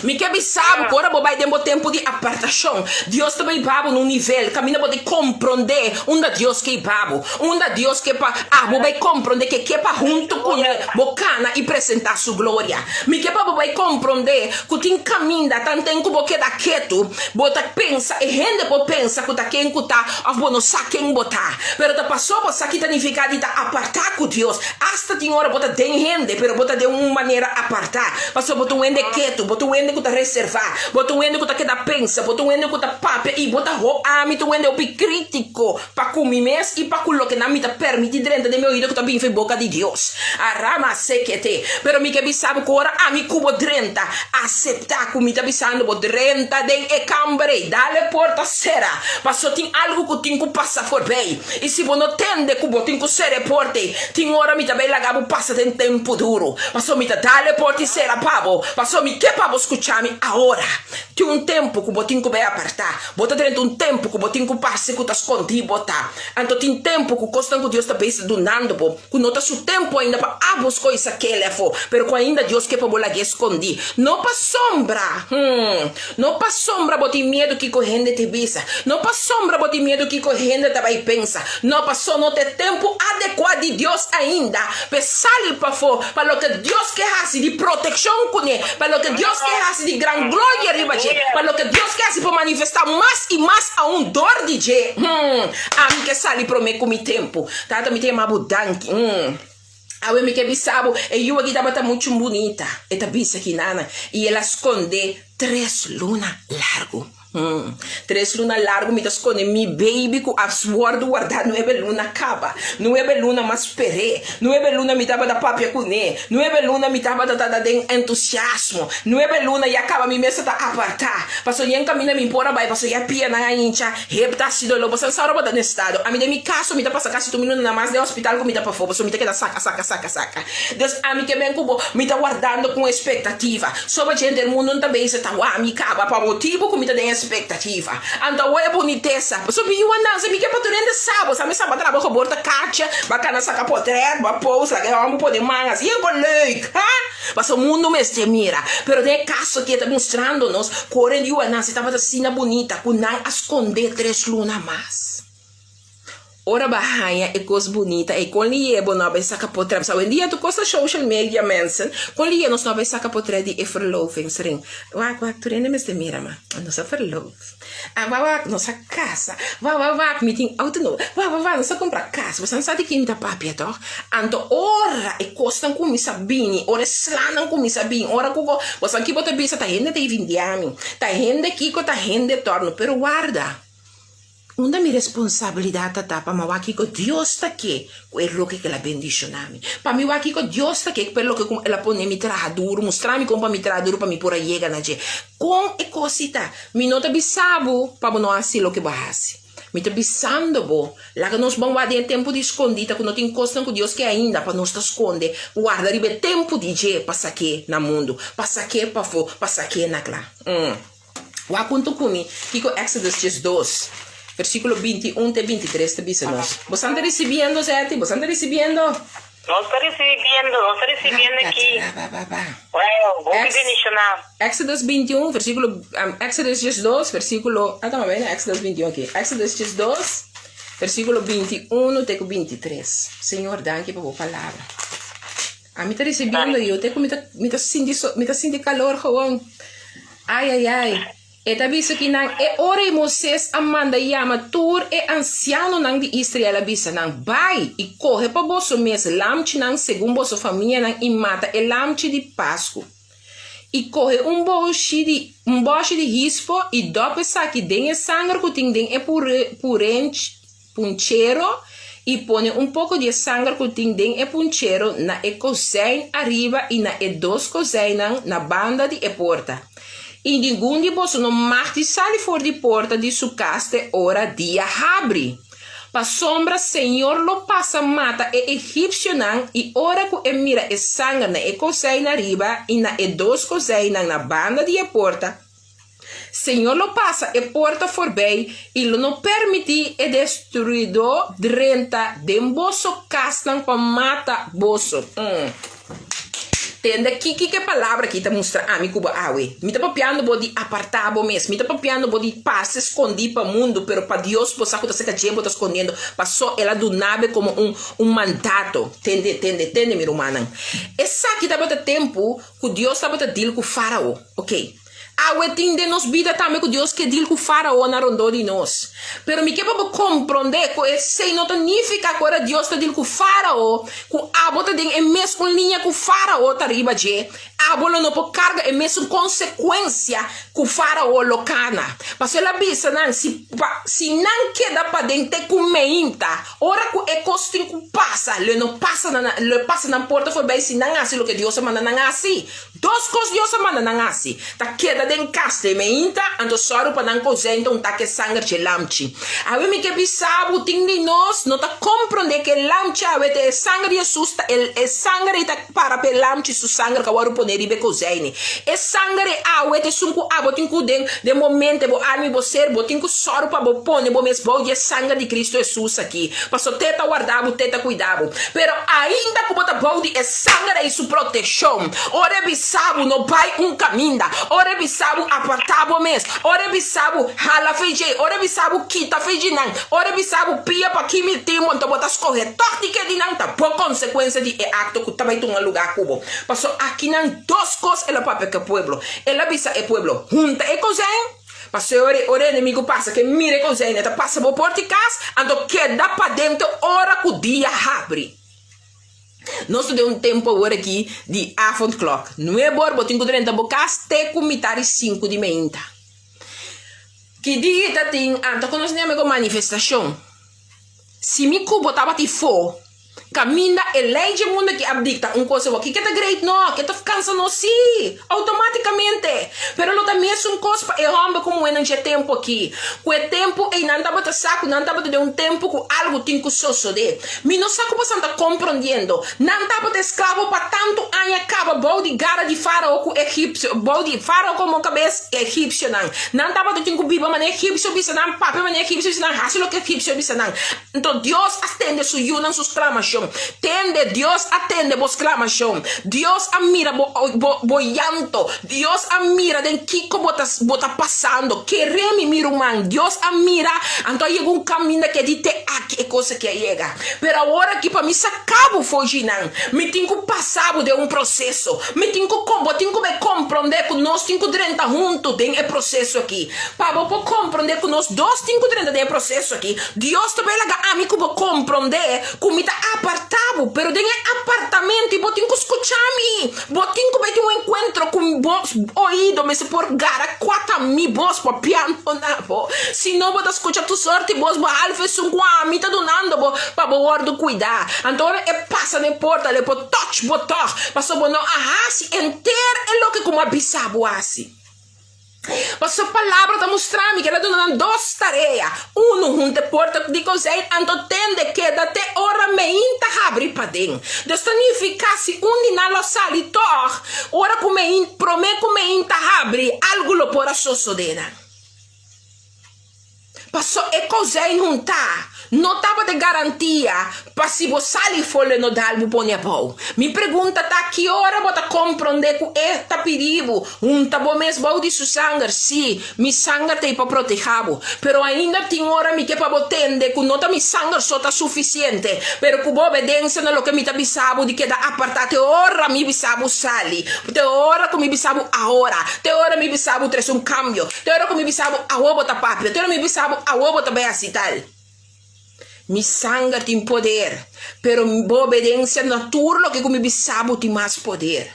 B: Mi que bisabo, agora bobai demo tempo de apartação. Deus também babo num nível, caminha pode compreender onde Deus que babo, onde Deus que pa bobai compreender que pa junto com bocana e apresentar sua glória. Mi que babo vai compreender que tem caminho tanto tempo boque da quieto, bota pensa e rende por pensa que tá quem que tá, a bono saquem botar. Pero tá passou por saque significa de tá apartar com Deus. Hasta tem hora bota tem rende, pero bota de uma maneira apartar. Passou bota um ende quieto, bota um ende que tá reservar, bota um ende que tá que dá pensa, bota um ende que tá pape e bota ho ami tu ende opi crítico para comer mes e para colocar na mita permite dentro de meu ouvido que tá bem foi boca de Deus. Arama sequete, pero mi que bisabo que ora ami cubo drenta, aceitar comida bisando bo drenta den e cambre, dale porta sera, passou tem algo que tem que passar por bem. E se você não tende que tem que ser porte, tem hora mi também lagabo passa tem tempo duro. Passou mi dale porta sera pavo, passou mi que pavo escuchar-me agora. Tem um tempo que você tem que apartar. Bota dentro um tempo que você tem que passar que tá escondido botar. Então tem tempo que costa que Deus tá pensando donando, que não tá seu tempo ainda para abos coisas que ele for, pero que ainda Deus quer para bola que escondi. Não pa sombra. Não pa sombra bote medo que correndo te bisa. Não pa sombra bote medo que correndo te vai pensa. Não passou não ter tempo adequado de Deus ainda. Pesale para fora, para o que Deus quer fazer de proteção com ele, para o que Deus quer clase de gran gloria arriba, che. Para lo que Dios quer se para manifestar mais e mais a dor de je. A mim que sali pro me com mi tempo. Tata me tem mabudanki. Awe me que bisabo, e eu aqui tava muito bonita. E tá bisa aqui nana. E ela esconde 3 lunas largo. 3 lunas largo me esconde mi baby com a suordo guardar 9 lunas acaba. 9 lunas mas peré. 9 lunas me tava da papia com ne. 9 lunas me tava da entusiasmo. 9 lunas e acaba me mesa da apartar. Passo yen camina me impora vai, passo ya pia na hincha, repta sido lo, passo saroba da estado. A mim de mi caso me tá passa casi 2 minutos na mais de hospital com me tá para fora, passo me tá que da saca. Deus a mim que bem cubo me tá guardando com expectativa. Sobre gente do mundo também se tá wa me caba para motivo com me tá de expectativa. Então é boniteza. So me wana se me que paturende sabo, sabe sabo trabalho borta Kátia, bacana saca portrait, ba pousa, que vamos poder mangas. E é leuk, ha? Mas o mundo me se mira. Pero de caso que está mostrando-nos, correndo e wana se tava assim bonita, com não esconder 3 lunas mais. Ora bahaya é coisa bonita e com liebo não vai sacar portrait. So um dia tu costa social media mensen, com liebo nós não vai sacar portrait de verlovingsring. Wak tu rende me se mira ma. Nossa verloof. Wak nossa casa. Wak meeting auto no. Wak nossa comprar casa. Você não sabe que tá papia toch? Anto ora e costam com mi sabini, ora slanan com mi sabini, ora cuco. Você aqui bota bisa tá rende te vindiami. Tá rende kiko tá rende torno, pero guarda. Una mi responsabilidad tata pa ma waki ko Dios ta que quello che la bendicionami. Pa mi waki ko Dios ta que quello che la pone mi traha duro, mostrami como mi traha duro pa mi pora llega na je. Con e cosita, mi nota bisabu pa no assim lo que bahasi. Mi tá bisando bo, lá que nós vamos em tempo de escondida, quando tem encosta com Deus que ainda para nós esconder, guarda ribe tempo de je passa aqui na mundo, passa aqui pa fo, passa aqui na clá. Wa conto comi, Kiko Exodus 2. Versículo 21 e 23 te dice nos. ¿Vos estás recibiendo, Zeti? ¿Vos estás recibiendo?
C: No está recibiendo aquí. Wow, vou bendicionar.
B: Exodus 21, versículo, Exodus 2, versículo, estamos vendo Exodus 21 aqui. Exodus 2, versículo 21 até 23. Senhor, danke por tua palavra. A mim está recebendo eu, me tá sentindo calor, gewoon. Ai. E tabisa que nang e ora Moisés amanda yama tur e anciano nang de Israel abisa nang vai e corre para bosso mes lamchi nang segundo bosso família nang e mata e lamchi de Páscoa. E corre boche de rispo e dopo saque den e sangue que tem den e punchero e põe pouco de sangue que tem den e punchero na e cozinha arriba e na e 2 cozinha na banda de e porta. E ninguém de vós não marte sale fora de porta de sua casa hora dia abre. Pa sombra Senhor lo passa mata e egípcio não e ora que mira e sangue na e cozinha arriba e na e 2 cozinha na banda de a porta. Senhor lo passa e porta forbe e lo não permite e destruído 30 de bosso castan pa mata bosso. Entende que palavra que está mostrando a mim cuba awe. Me tá papiando bo de apartar bo mesmo. Me tá papiando bo de passa escondir para mundo, pero para Deus possa que tá tempo tá escondendo. Passou ela do nave como um mandato. Entende, meu irmão. Essa aqui tá bota tempo que Deus tá bota deal com o faraó, ok? Awe tem de nos vida também que Deus quer deal com o faraó na rondô de nós. Pero me que para compreender que esse não significa que agora Deus está deal com o faraó, que a bota tem mesmo linha com o faraó tá riba de, a bola não pode carga é mesmo consequência que o faraó locana. Mas ela bisa não se não queda para dentro com meinta, ora que é costo que passa, ele não passa na porta foi bem se não assim o que Deus manda não assim. 2 coisas Deus manda não assim. Tá queda den caste meinta, ando soro para não cozinhar então tá que sangue de lamchi. A mim que bisabo tem de nós não tá compreender que lamchi a vete sangue de Jesus, el sangue tá para pe lamchi su sangue que agora poder ribe cozinha. E sangue a vete sunku a botin ku den de momento bo armi bo ser botin ku soro para bo pone bo mes bo de sangue de Cristo Jesus aqui. Passo teta guardado, teta cuidado. Pero ainda que bota bode é sangue e su proteção. Ora bis bisabu no pai caminda. Ore bisabu apartabo mes. Ore bisabu hala feije. Ore bisabu kita feije nan. Ore bisabu pia pa kimi timo to botas correr. Torti que dinang ta por consequência de acto que tabai tunga lugar cubo. Paso aqui nan dos cosas ela pape que pueblo. Ela bisa e pueblo. Junta e cozen. Paso ore inimigo passa que mire cozen. Eta passa por porticas. Ando queda pa dentro ora que o dia abre. Nós temos tempo agora aqui de avond clock. Não é bom, botinho que durante a boca até comitar 5 de manhã. Que dia tem, anta quando nós nem a manifestação. Se me botava de for, caminha e lei de mundo que abdicta coisa aqui que tá great não, que tá ficando não sim, automaticamente. Pero lo também é coisa e rompe como não tinha tempo aqui. Com o tempo e não tava saco, não tava de tempo com algo tem que suceder. Me não saco você tá compreendendo. Não tava escravo para tanto ano acaba bode gara de faraó com egípcio, bode faraó como cabeça egípcio não tava de tem que biba man egípcio bisa não, papai man egípcio bisa não, hasilo que egípcio bisa não. Então Deus atende su yunan sus clamação. Tende, Dios atende vos clamación. Dios admira bo llanto. Dios admira de kiko bota pasando. Que remi miruman. Dios admira. Entonces llega un camino que dite aquí é coisa que llega. Pero agora que para mim sacabo fuginan. Me tenho passado de processo. Me tenho me compreender que nós tenho 30 juntos tem é processo aqui. Para vou compreender que nós dois tenho 30 de processo aqui. Deus também laga a mim que vou compreender que me tá apartado, pero tem apartamento e vou ter que escutar-me. Vou ter que ter encontro com vos ouído, mas por gara 4 mil vos por piano na bo. Se não vou escutar tu sorte, vos vou alfa com a mim tá donando para vou guardo cuidar. Então é passa na porta, le por touch botar, passou bom não se inteiro é lo que como abisabo assim. Mas a palavra está mostrando que ela dona 2 tarefas. Junta porta de coisa, então tende que até hora meinta abre para dentro. Deus significa se não sali tor, hora que meinta promete que meinta abre, algo lo pora suceder. Passou é coisa não tá. Não estava de garantia para se você sair fora no dalbo põe pau. Me pergunta tá que hora você compreender que está perigo. Tabo mesmo de seu sangue, sim, mi sangue tem para proteger. Pero ainda tem hora me que para entender que não tá mi sangue só tá suficiente. Pero que obediência no que me tá bisabo de que da apartar te hora mi bisabo sali. Te hora que mi bisabo agora. Te hora mi bisabo traz cambio. Te hora que mi bisabo agora tá papi. Te hora mi bisabo agora tá bem assim tal. Mi sangue tem poder, pero obediência natural que como bisabo tem mais poder.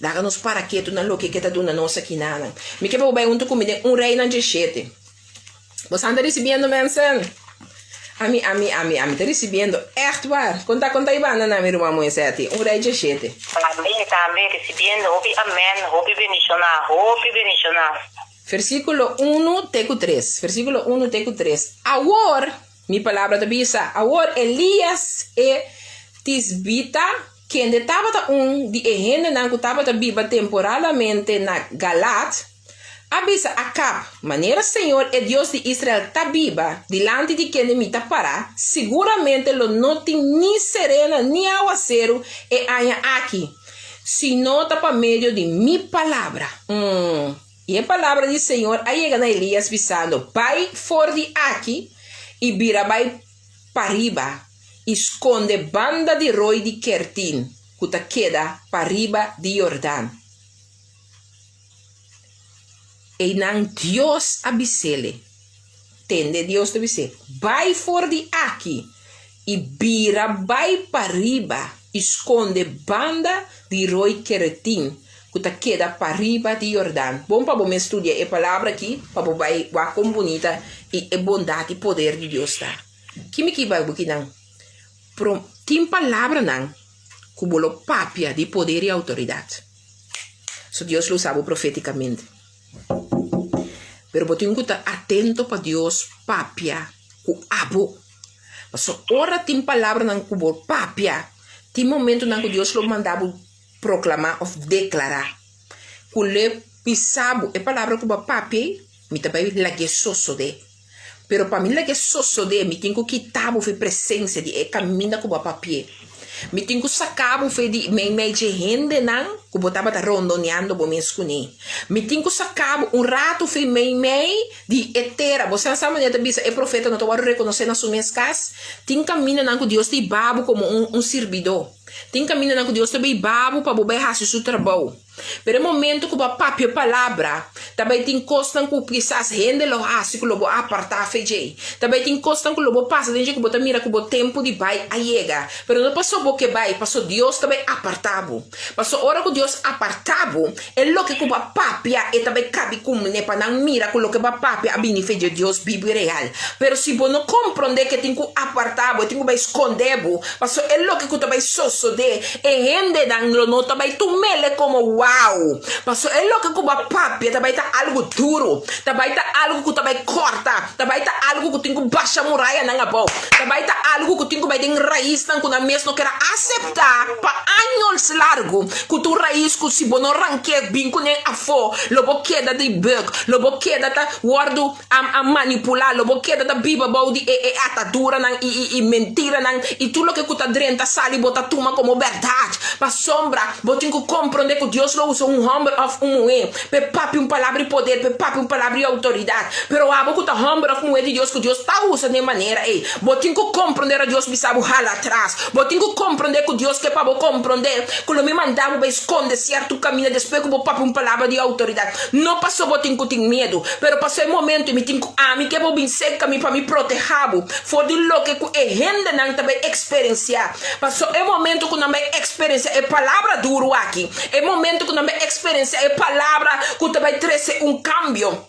B: Daga-nos para que tu não lo que está dando nossa aqui nada. Me quebra bem comigo rei na G7. Você anda recebendo mensagem? A mim tá recebendo echt waar. Conta aí banda na minha irmã Moisés, rei G7.
C: Também recebendo, hopi amém, hopi bendicionar.
B: Versículo 1, teco 3. Versículo 1, teco 3. Agora mi palavra da bisa, agora Elias e Tisbita, que estava de gente não estava da Bíblia temporariamente na Galat, avisa Acab, maneira Senhor é Deus de Israel está viva, delante de quem me para, seguramente lo não tem nem serena, nem aguacero e anha aqui, se não está para meio de mi palavra. E a palavra do Senhor, aí chega na Elias visando, vai for de aqui, e vira vai para riba, esconde banda de roi de Kertin, que queda para riba de Jordão. E não Deus abisele, tende Deus abisele, vai for de aqui, e vira vai para riba, esconde banda de roi Kertin, que queda para riba de Jordão. Bom para você estudar a palavra aqui, para você vai com bonita e a bondade e poder de Deus tá. Que me vai aqui não? Tem palavra não, como o papia de poder e autoridade. So Deus lo sabe profeticamente. Pero você tem que estar atento para Deus papia com abo. Mas ora tem palavra não como papia. Tem momento não que Deus lo mandava proclamar ou declarar. Kule pisabo e palavra como papi, me também la que sosode. Pero para mim la que sosode, me tenho que quitar a presença de caminha como papi. Me tenho que sacar o fe de me de rende não, que botava tá rondoneando bo mescuni. Me tenho que sacar rato fe me de etera. Você sabe maneira bisa é profeta não tô reconhecer na suas mescas. Tem caminho não que Deus te babo como servidor. Tem caminho não que Deus te babo para bober raço seu trabalho. Pero momento que o papi a palavra, também tem costan que quizás rende lo hace que lo apartar feijei. Também tem costan que lo passa desde que bota mira que o tempo de vai a chega. Pero não passou bo que vai, passou Deus também apartavo. Passou hora que Deus apartavo, é lo que o papi e também cabe como ne para não mira que lo que o papi a bini feijei Deus bibi real. Pero se bo não compreender que tem que apartavo, tem que vai esconder, passou é lo que também sosso de e rende dan lo não também tu mele como wow. Passou é lo que o papi também tá algo duro, também tá algo que também corta, também tá algo que tem que baixar muralha na bom, também tá algo que tem que vai ter raiz não que na mesmo quer aceitar para anos largo que tu raiz que se bono ranque bem com nem afo, lobo queda de bug, lobo queda tá guardo a manipular, lobo queda da biba body e atadura nan e mentira nan e tudo que tá dentro sali bota tuma como verdade, para sombra, botin que compreender que Deus lo usa humble of pe papi palavra de poder, pe papi palavra de autoridade, pero abo que tá humble of de Deus que Deus tá usa de maneira botin que compreender a Deus bisabo hala atrás, botin que compreender que Deus que para compreender que lo me mandava para esconder certo caminho depois que o papi palavra de autoridade, não passou botin que tem medo, pero passou o momento e me tem que que vou bem seca me para me proteger, for de lo que rende não também experienciar, passou o momento que não vai experienciar é palavra duro aqui, é momento que não vai experienciar é palavra que também traz cambio.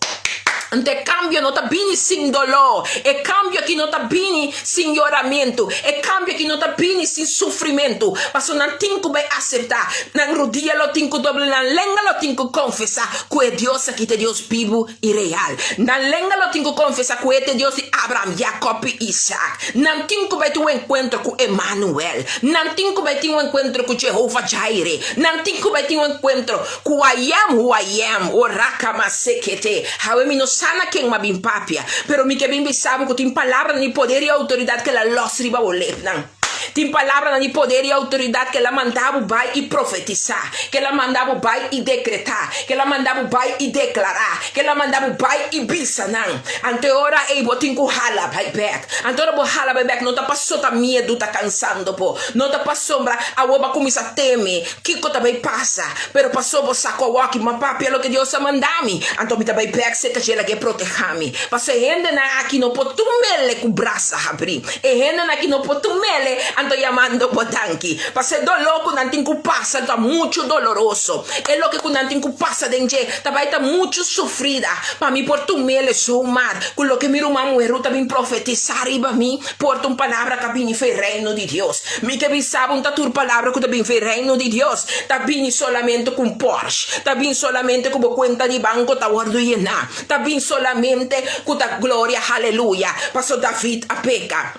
B: Ante cambio não tá bem sem dolor, é cambio que não tá bem sem choramento, é cambio que não tá bem sem sofrimento. Mas não tem que aceitar, na rodilha não tem que dobrar, na língua não tem que confessar que é Deus aqui, é Deus vivo e real. Na língua não tem que confessar que é Deus de Abraão, Jacob e Isaac. Não tem que ter encontro com Emmanuel, não tem que ter encontro com Jehovah Jireh, não tem que ter encontro com I am who I am, o Rakamasekete. Hawemi no sana quem ma bim papia, pero mi que bim bisabo que tem palavra de poder e autoridade que la los riba olep não. Tem palavra de poder e autoridade que ela mandava vai e profetizar, que ela mandava vai e decretar, que ela mandava vai e declarar, que ela mandava vai e bisa não. Ante hora ei botin ku hala vai back. Ante hora bo hala vai back, não tá passou tá medo, tá cansando pô. Não tá passou a oba começa a temer, que coisa vai passa, pero passou bo saco walk, ma papi é lo que Deus mandami. Então me tá vai back, se tá gela que proteger-me. Passou rende na aqui no potumele com braça abrir. E rende na aqui no potumele ando llamando botanki, parce dolor que nantin que passa está muito doloroso, é lo que nantin que passa dentro, também está muito sofrida, para mim por tu mele sumar, com lo que miro uma mulher também profetizar e para mim por tu palavra que vem foi reino de Deus, me que bisava uma tua palavra que também foi reino de Deus, tá bem solamente com Porsche, tá bem solamente com conta de banco tá guardo llena, tá bem solamente com a glória, aleluia, passou David a peca.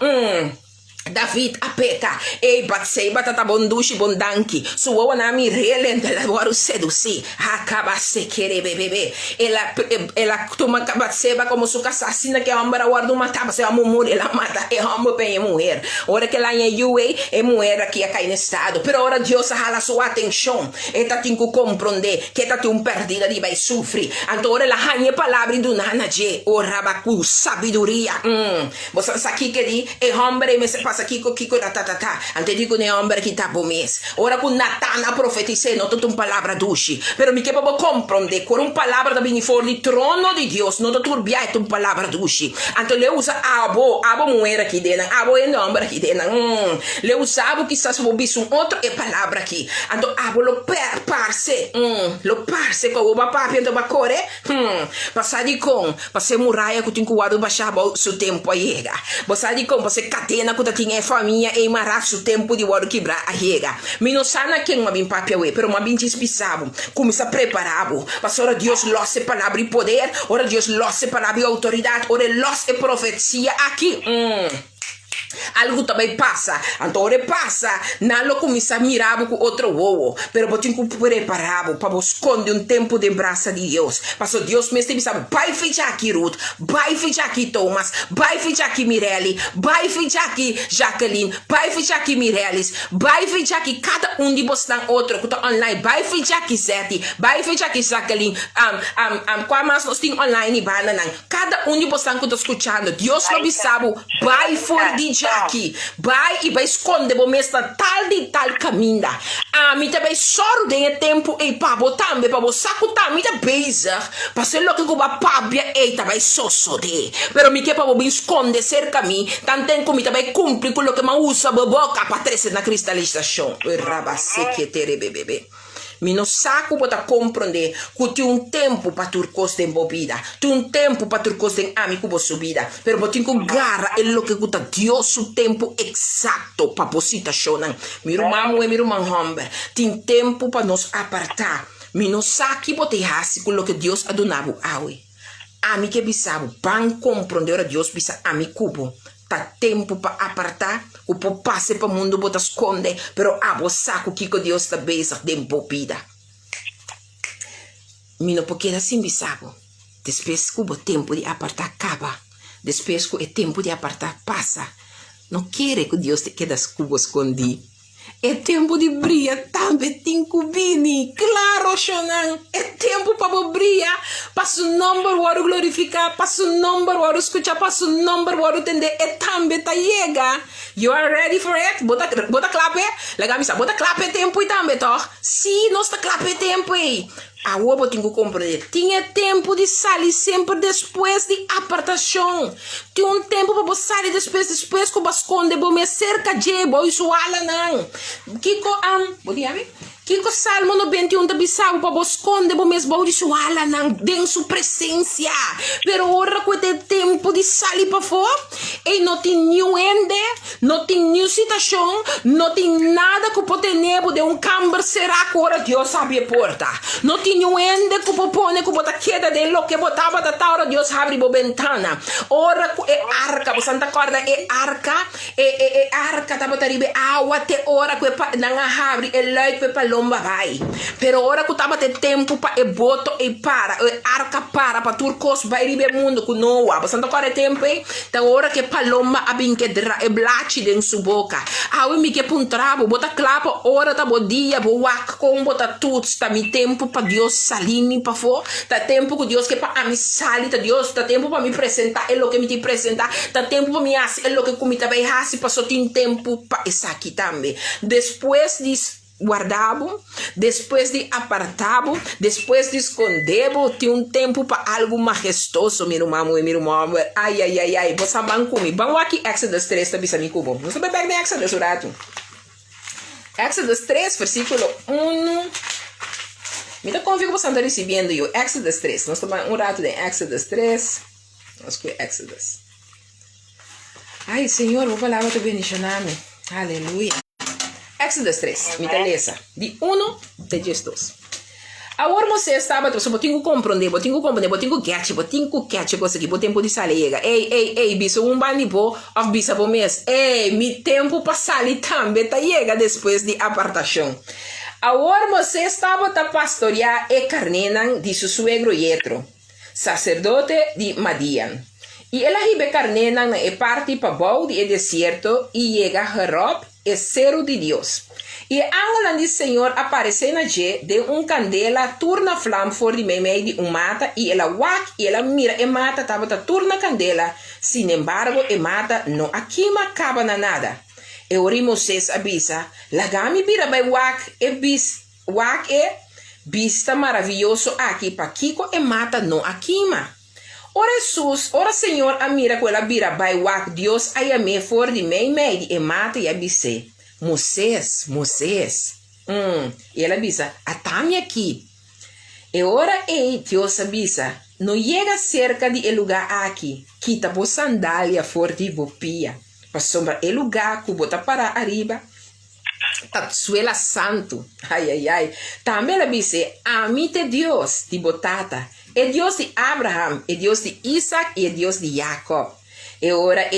B: David apeta e Batseba tata bondushi bondanki suwa na mi relente la waru sedusi acaba se querer bebê ela toma Batseba como su assassina que ambara guarda matava se amo morrer ela mata e amo bem mulher ora que lá em UA é mulher aqui a cair no estado pero ora Deus hala sua atenção e tá tem que compreender que tá tem perdida de vai sofrer então ora ela hanha palavra do nanaje o rabacu sabedoria você sabe que di e hombre me passa Kiko ta ante digo ne hombre que tá bom mês ora com Natana profetizei não tudo palavra dushi pero me que para compreender com palavra da bem for de trono de Deus não turbia é uma palavra dushi ante le usa abo mulher aqui dentro abo é homem aqui dentro le usava que está sobre um outro é palavra aqui então abo lo parce com o papá então ba core passar de com passar muralha que tem que guardar baixar o tempo aí passar de com passar catena que tinha família e maraço o tempo de guardar quebrar a rega não sana quem uma bem papia we pero uma bem despisavo começa preparado passou Deus losse palavra e poder ora Deus losse palavra e autoridade ora losse profecia aqui Algo também passa, então passa, não lo começa a mirar com outro ovo, pero botin que preparado para esconder um tempo de braça de Deus. Pastor Deus me está dizendo, vai fechar aqui Ruth, vai fechar aqui Thomas, vai fechar aqui Mirelle, vai fechar aqui Jacqueline, vai fechar aqui Mireles, vai fechar aqui cada de vocês outro que está online, vai fechar aqui Zeti, vai fechar aqui Jacqueline, qual mais nós temos online banana, cada de vocês que está escutando, Deus lo sabe, vai for de aqui, vai e vai esconder o mês tal de tal caminho. Me também soro de tempo e para botar me para você sacutar me tá beijar, para ser lo que eu vou pabia e também sosso de, pero me que para me esconder cerca mim, tanto como também cumpre com o que me usa boca para trazer na cristalização. Rabase que tere bebê. Mi no saco para compreender que tem tempo para tu costa embobida, tem tempo para tu costa em amigo por subida, pero botin com garra é lo que guta Deus o tempo exato para posita shonan. Mi irmão e mi irmã Humber, tem tempo para nos apartar. Mi no saco para te hasi com lo que Deus adonava awe. Ami que bisabo, ban compreender a Deus bisa ami cubo. Tá tempo para apartar, o po passe para o mundo bota esconde, pero abo saco que Deus está beza de embobida. Mino porque assim bisabo. Depois que o tempo de apartar acaba, depois que o tempo de apartar passa, não quer que Deus te quede cubos escondido. É tempo de brilhar também, tem cubini, claro, Shonan. É tempo para brilhar, para o nome para glorificar, para o nome para escutar, para o nome para entender. É também tá chega. You are ready for it? Bota clap, legal, missa, bota clap é tempo e também, toh? Sim, nós tá clap é tempo aí. A ovo tenho que compreender. Tinha tempo de sair sempre depois de apartação. Tinha tempo para sair depois que eu esconde, vou me cerca de boa isso ala não. Kiko Salmo 91 da bisau para esconde, vou me esbou isso ala não, den sua presença. Pero ora que tem tempo de sair para fora, e não tem nenhum ende, não tem nenhuma situação, não tem nada que pode nebo de camber será que ora Deus sabe a porta. Não tem nenhum ende que pode pôr que pode queda de lo que botava da taura Deus abre a ventana. Ora é arca, você não acorda é arca tá botando ribe água até ora que não abre é leite para lomba vai. Pero ora que tava ter tempo para e boto e para e arca para turcos vai ribe mundo que não há. Você não acorda tempo então ora que paloma abinquedra e blachi dentro sua boca. Aui me que puntrabo bota clapa ora tá bodia boak com bota tudo tá mi tempo para Deus salini para fora. Tá tempo que Deus que para me sali tá Deus tá tempo para me apresentar é lo que me te apresentar. Tá tempo para me é lo que comita vai hasi passou tem tempo para essa aqui também. Depois disso guardavo, depois de apartavo, depois de escondevo, tinha tempo para algo majestoso, meu irmão e minha irmã. Ai, você vai comigo. Vamos aqui, Exodus 3, tá bisa mico bom. Você vai pegar Exodus, rato. Exodus 3, versículo 1. Me dá convite que você está recebendo eu. Exodus 3. Nós estamos um rato de Exodus 3. Vamos com Exodus. Ai, Senhor, vou falar para bendicionar-me. Aleluia. Exodus 3, me interessa. De 1 de 2. Agora você estava, eu tenho que compreender, eu tenho que catch, coisa aqui, o tempo de sair. Ei, bicho, bani bo, of bicho bo mês. Ei, mi tempo para sair também, tá chega depois de apartação. Agora você estava a pastorear e carnenan de seu suegro Yetro, sacerdote de Madian. E ela ribe carnenan e parte para Bau de deserto e chega a Herob, é cero de Deus. E a ángel do Senhor apareceu na G de candela, turna flama for de meio de mata, e ela wak, e ela mira e mata, tava turna candela, sin embargo, e mata não aqui acaba na nada. E ori Moisés avisa, lagami bira by wak e vista maravilhoso aqui, pa kiko e mata não aqui Ora Jesus, ora Senhor, a mira com ela bira by wak, Deus aí a me for de meio e mata e abise. Moisés. E ela avisa, atame aqui. E ora Deus avisa, não chega cerca de lugar aqui, quita por sandália forte e bopia, para sombra e lugar que bota para arriba, suela santo. Ai. Também ela avisa, amite Deus de botata, é Deus de Abraham, é Deus de Isaac e é Deus de Jacob. E ora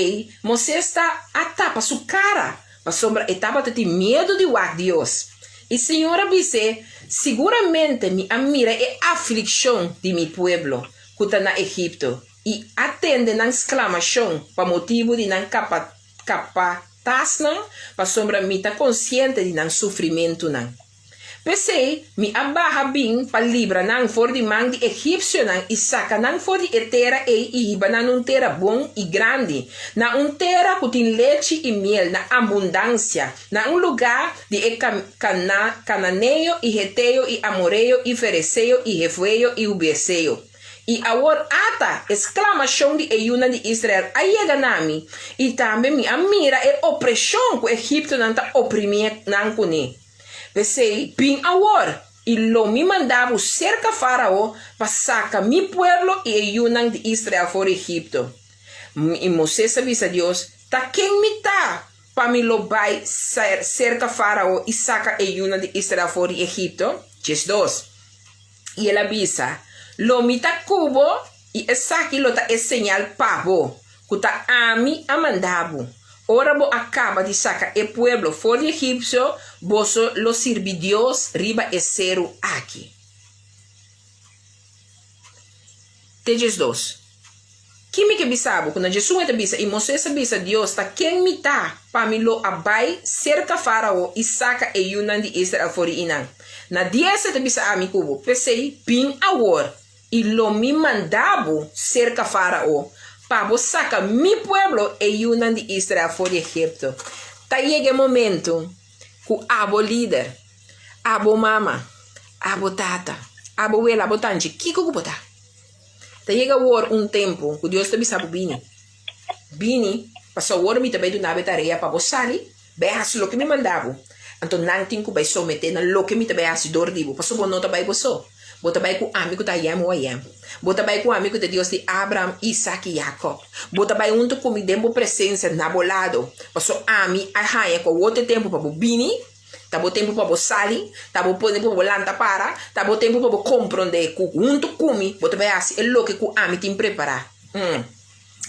B: Moisés está a tapa sua cara. Para sombra etapa tem medo de o Deus. E Senhora disse, seguramente me mira a aflição de mi pueblo que está na Egipto. E atende na exclamação para motivo de não capaz não, para sombra me está consciente de não sofrimento não. Pensei, me abarra bem para livrar não for de mão de egípcio não e saca não for de terra e iba na terra bom e grande, na terra que tem leite e mel, na abundância, na lugar de cananeio e heteu e amoreu e ferezeu e refueu e ubeceu. E agora ata exclamação de Euna de Israel aí é ganami e também me mira a opressão que o Egito não está oprimir não cune. Pensei bem agora e lo me mandava cerca faraó para sacar mi pueblo e Euna de Israel for Egipto. E Moisés avisa a Deus, tá quem me tá para me lo vai cerca faraó e saca Euna de Israel for Egipto? 2. E ele avisa lo mita cubo y esa lo ta es señal pavo kuta ami amandabo ora bo acaba de sacar el pueblo for de egipcio vos lo sirvi Dios riba esero aquí. Tejes 2. Kimi que bisabo quando Jesus está bisa e Moisés bisa Deus ta quem me tá para me lo abai cerca faraó e saca e yunan de Israel for inan. Na 10 te bisa ami cubo pensei pin agora e lo me mandabo cerca faraó para sacar mi pueblo e yunan de Israel for de Egipto. Ta llega momento que abo líder, abo mama, abo tata, abo abuela, abo tanji, kiko kubota. Ta llega tempo que Deus te bisabo bini, passou o me também do nave tarefa para sali, behas lo que me mandavo. Então não tenho que vai someter na lo que me também assim dordivo, passou bom nota vai você. Bota vai com amigo da Yam. Bota vai com amigo de Deus de Abraham, Isaac e Jacob. Bota vai junto com me demo presença na bolado. Passou ami a raia com outro tempo para bini. Tá bom tempo para sali, tá bom tempo para lanta para, tá bom tempo para compreender que junto comigo, bota vai assim, é lo que o ami tem preparar.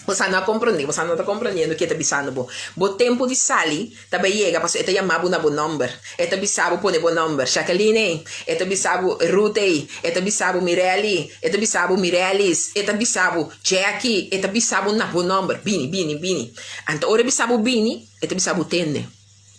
B: Você não compreende, você não está compreendendo o que está bisando bom. Bom tempo de sali, também chega, porque está chamado na bom número. Está bisabo põe bom número. Jacqueline, está bisabo Ruth, está bisabo Mireli, está bisabo Mirelis, está bisabo Jackie, está bisabo na bom número. Bini. Então, ora bisabo bini, está bisabo tende.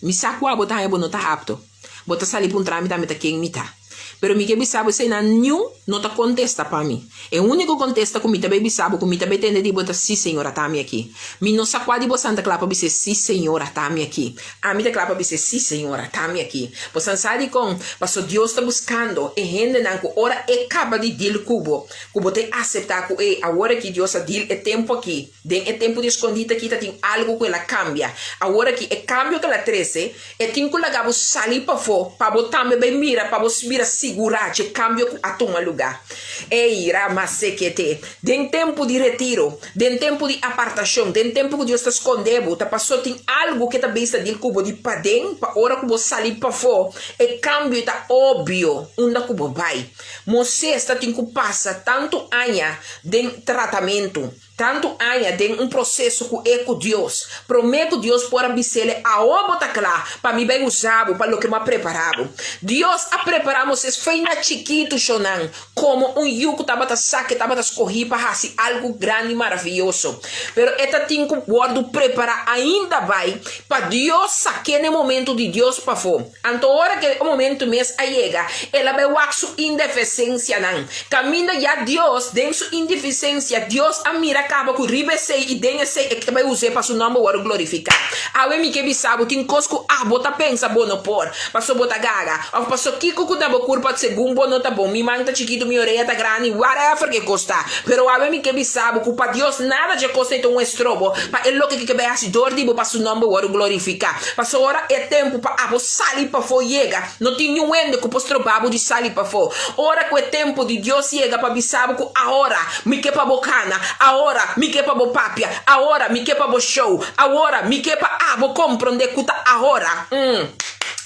B: Mi saco a botar é bom não tá apto. Bota sali para tramite a meta quem me tá. Pero mi que bisabo se na nenhum não tá contesta para mim. É o único contesta com mi também bisabo, com mi também tende de botar sim senhora tá me aqui. Mi não saco de bosanta clapa bise sim senhora tá me aqui. A mi te clapa bise sim senhora tá me aqui. Bosan sabe com, passo Deus tá buscando e rende nanco ora é acaba de dil cubo. Cubo te aceitar com e agora que Deus a dil é tempo aqui. Den é tempo de escondida aqui tá tem algo que ela cambia. Agora que é cambio que ela trece, é tem que lagar salir para fora, para botar me bem mira, para você mira segurar de cambio a tomar lugar. Ei, ramasequete. Den tempo de retiro, den tempo de apartação, den tempo que Deus está escondendo, tá passou tem algo que tá besta de cubo de padem, para hora que você sair para fora, e cambio tá óbvio, onde cubo vai. Moisés está tem que passar tanto anha de tratamento, tanto anha de processo com eco Deus. Prometo Deus por abisele a obra claro para me bem usado para o que me preparado. Deus a preparamos es feina chiquito chonan como yugo taba saque taba escorrer para assim algo grande e maravilhoso. Pero esta tem que guardo preparar ainda vai para Deus saque no momento de Deus para fora. Então hora que o momento mês a chega, ela vai waxo indeficiência não. Caminha já Deus dentro sua indeficiência Deus a mira acaba com ribesei e denhesei que vai usar para seu nome o glorificar. Awe mi que bisabo tem cosco bota pensa bono por, passou bota gaga, ou passou kiko da bocurpa de segundo não tá bom, mi manta chiquito, mi orelha tá grande, whatever que custa. Pero awe mi que bisabo culpa Deus nada de custa então um estrobo, para ele que vai assim dor dibo para seu nome o glorificar. Passou hora é tempo para salir para fora chega, não tem nenhum ende que posso babo de salir para fora. Hora que é tempo de Deus chega para bisabo que a hora mi que para bocana, a hora mi que para bo papia, a hora mi que para bo show, a hora mi que para bo compreender que tá a hora.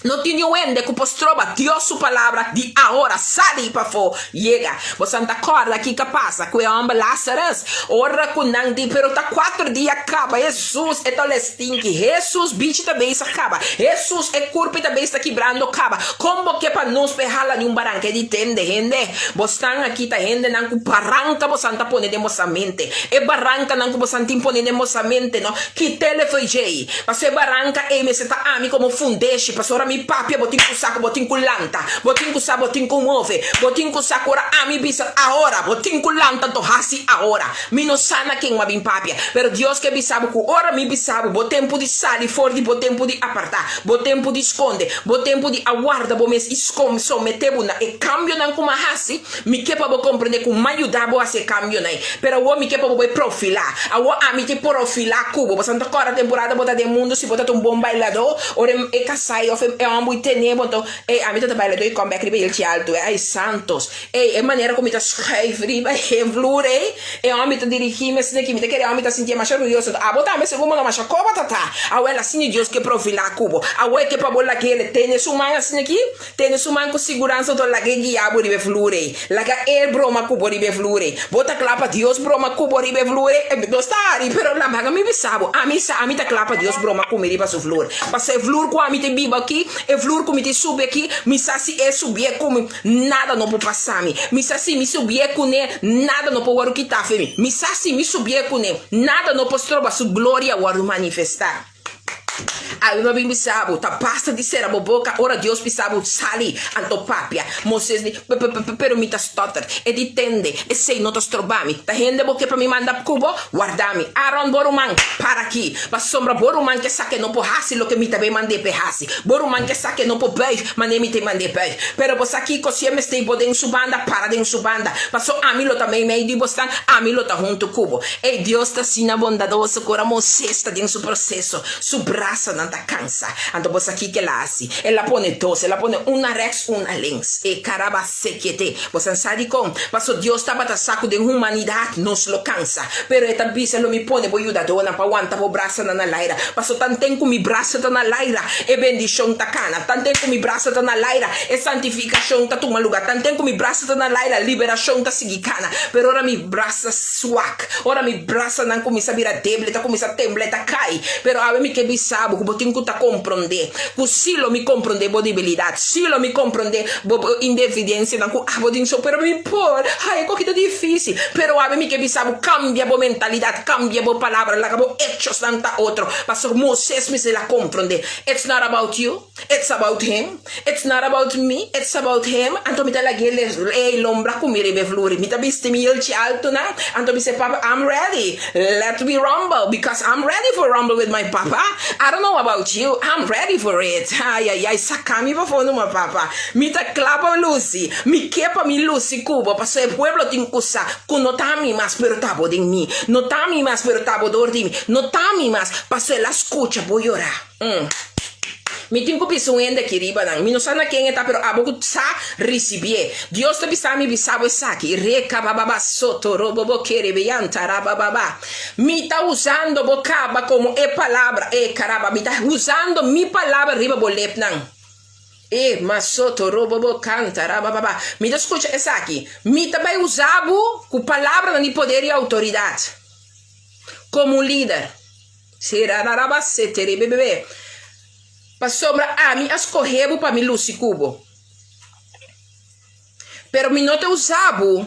B: No tiene wende que postroba Dios su palabra de ahora sali para fo llega. Você não acorda aqui que passa com o homem Lázaro. Ora com nandi pero tá 4 dias acaba. Jesus é tolestinque. Jesus bicho também se acaba. Jesus é corpo também está quebrando acaba. Como que para nos perhala de barranca de tende gente. Você aqui tá gente não com barranca você não pone de nossa mente. É barranca não você não pone de nossa mente não. Que telefone jei. Mas é barranca e me está ami como fundeixe. Pastora mi papia botin ku saco botin ku lanta botin ku sa botin ku move botin ku sakura ami bisa ahora botin ku lanta to hasi ahora mi no sana quem ma bin papia pero Dios que bisabo ku ora mi bisabo bo tempo di sali fuori bo tempo di apartar bo tempo di esconde bo tempo di aguarda bo mes iscom so metebu na e cambio nan kuma hasi mi kepa bo comprende ku mayuda bo ase cambio nai pero wo mi kepa bo profila awo ami te profila kubo bo santa cora temporada bota de mundo si bota um bom bailador ora e casai of é uma muito tempo então é a mim tá bailando e comeback riba ele alto é ai santos é maneira como tá escreve riba é flure é uma muito dirigir mas aqui me tá querer uma tá sentir mais orgulhoso a botar mas segundo uma macha coba tá a ela assim Deus que profilar cubo a ela que para bola que ele tem sua mãe assim aqui tem sua mãe com segurança do lá que diabo riba flure lá que é broma cubo riba flure bota clapa Deus broma cubo riba flure do stari pero la maga me bisabo a mim tá clapa Deus broma cubo riba su flure passa flure com a mim te biba aqui e flor como te sube aqui me sassi é subir como nada não pode passar me sassi me subir com nada não pode o que tá femi me sassi me subir com nada não pode trobar sua glória o manifestar. Aí eu bem bisabo, tá pasta de cera boboca, ora Deus bisabo sali antopapia, Moisés de pero me tá stotter, e de tende, e sei não tá strobami, tá rende boque para me mandar cubo, guardami, Aaron Boruman, para aqui, mas sombra Boruman que saque não por hasi, lo que me também mandei perhasi, Boruman que saque não por beijo, mas nem me te mandei beijo, pero você aqui cosie me stay podem subanda, para den subanda, passou a mim lo também meio de bostan, a mim lo tá junto cubo, e Deus tá sina bondadoso, cora Moisés tá dentro do processo, su braça não cansa, então você aqui que ela assim, ela põe doce, ela põe uma rex, uma lens, e caraba sequete, você sabe como, mas o Deus estava tá saco de humanidade, nos lo cansa, pero esta bisa lo me põe boa ajudadora para aguentar o braço na laira, mas o tanto com mi braço tá na laira, e bendição tá cana, tanto com mi braço tá na laira, e santificação tá toma lugar, tanto com mi braço tá na laira, liberação tá seguir cana, pero ora mi braço suac, ora mi braço não começa a virar débil, tá começa a temblar, tá cai, pero a mim que bisabo, botin que tá compreender, que se lo me compreender boa debilidade, se lo me compreender boa indeficiência, não que botin só pero me por, ai que tá difícil, pero a mim que bisabo cambia boa mentalidade, cambia boa palavra, lá acabou hechos tanta outro, mas Moisés me se la compreender, it's not about you, it's about him, it's not about me, it's about him, então me tá lá ele lombra comigo e flore, me tá viste me ele alto não, então me se papa I'm ready, let me rumble because I'm ready for rumble with my papa. I don't know about you, I'm ready for it. Ai, sacami pa fondo uma papa. Mi ta clapa Lucy, mi kepa mi Lucy cubo, paso el pueblo tin kusa, kunotami mas pero tabo de mí, notami mas pero tabo dor de mí, notami mas, paso la escucha, voy a orar. Mi tenho pisuende que riba não, mi não sabe quem é tá, pero aboco sa receber. Deus te bisa mi bisabo saki, reca bababa soto robo quere beanta rababa. Mi tá usando bocaba como é palavra, caraba, mi tá usando mi palavra riba bolep não. Masoto robo canta rababa. Mi tá escuta essa aqui. Mi também usabo com palavra de poder e autoridade. Como líder. Será rabacete bebê. Para sobra a mim escorrebo para mi luci cubo. Pero mi não te usabo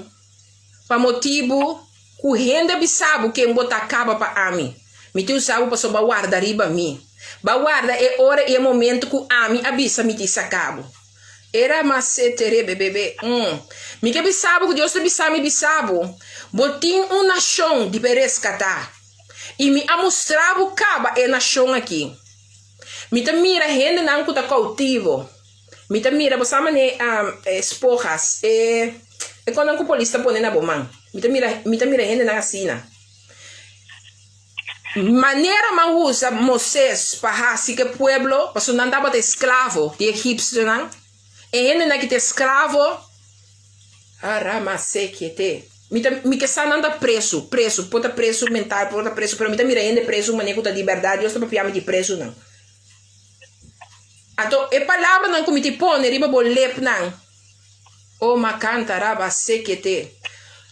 B: para motivo correndo bisabo que bota acaba para a mim. Mi te usabo para sobra guarda riba mim. Ba guarda é hora e é momento que a mim abisa mi te sacabo. Era macetere bebê. Mi que bisabo que Deus te bisa mi bisabo. Botin nação de perescata. E me amostrava caba é nação aqui. Mita mira gente não que tá cautivo. Mita mira você mané esporras e quando a polícia põe na bomba. Mita mira gente na assina. Maneira man usa Moisés para assim que pueblo, para não andava de escravo de egípcio não. E gente na que te escravo. Aramase que te. Me que está anda preso, pode preso mental, pode preso, pero mita mira gente preso maneira da liberdade, eu estou para piar de preso não. Ato, e palavra não como te pone, riba bo lep não. O macanta raba sekete.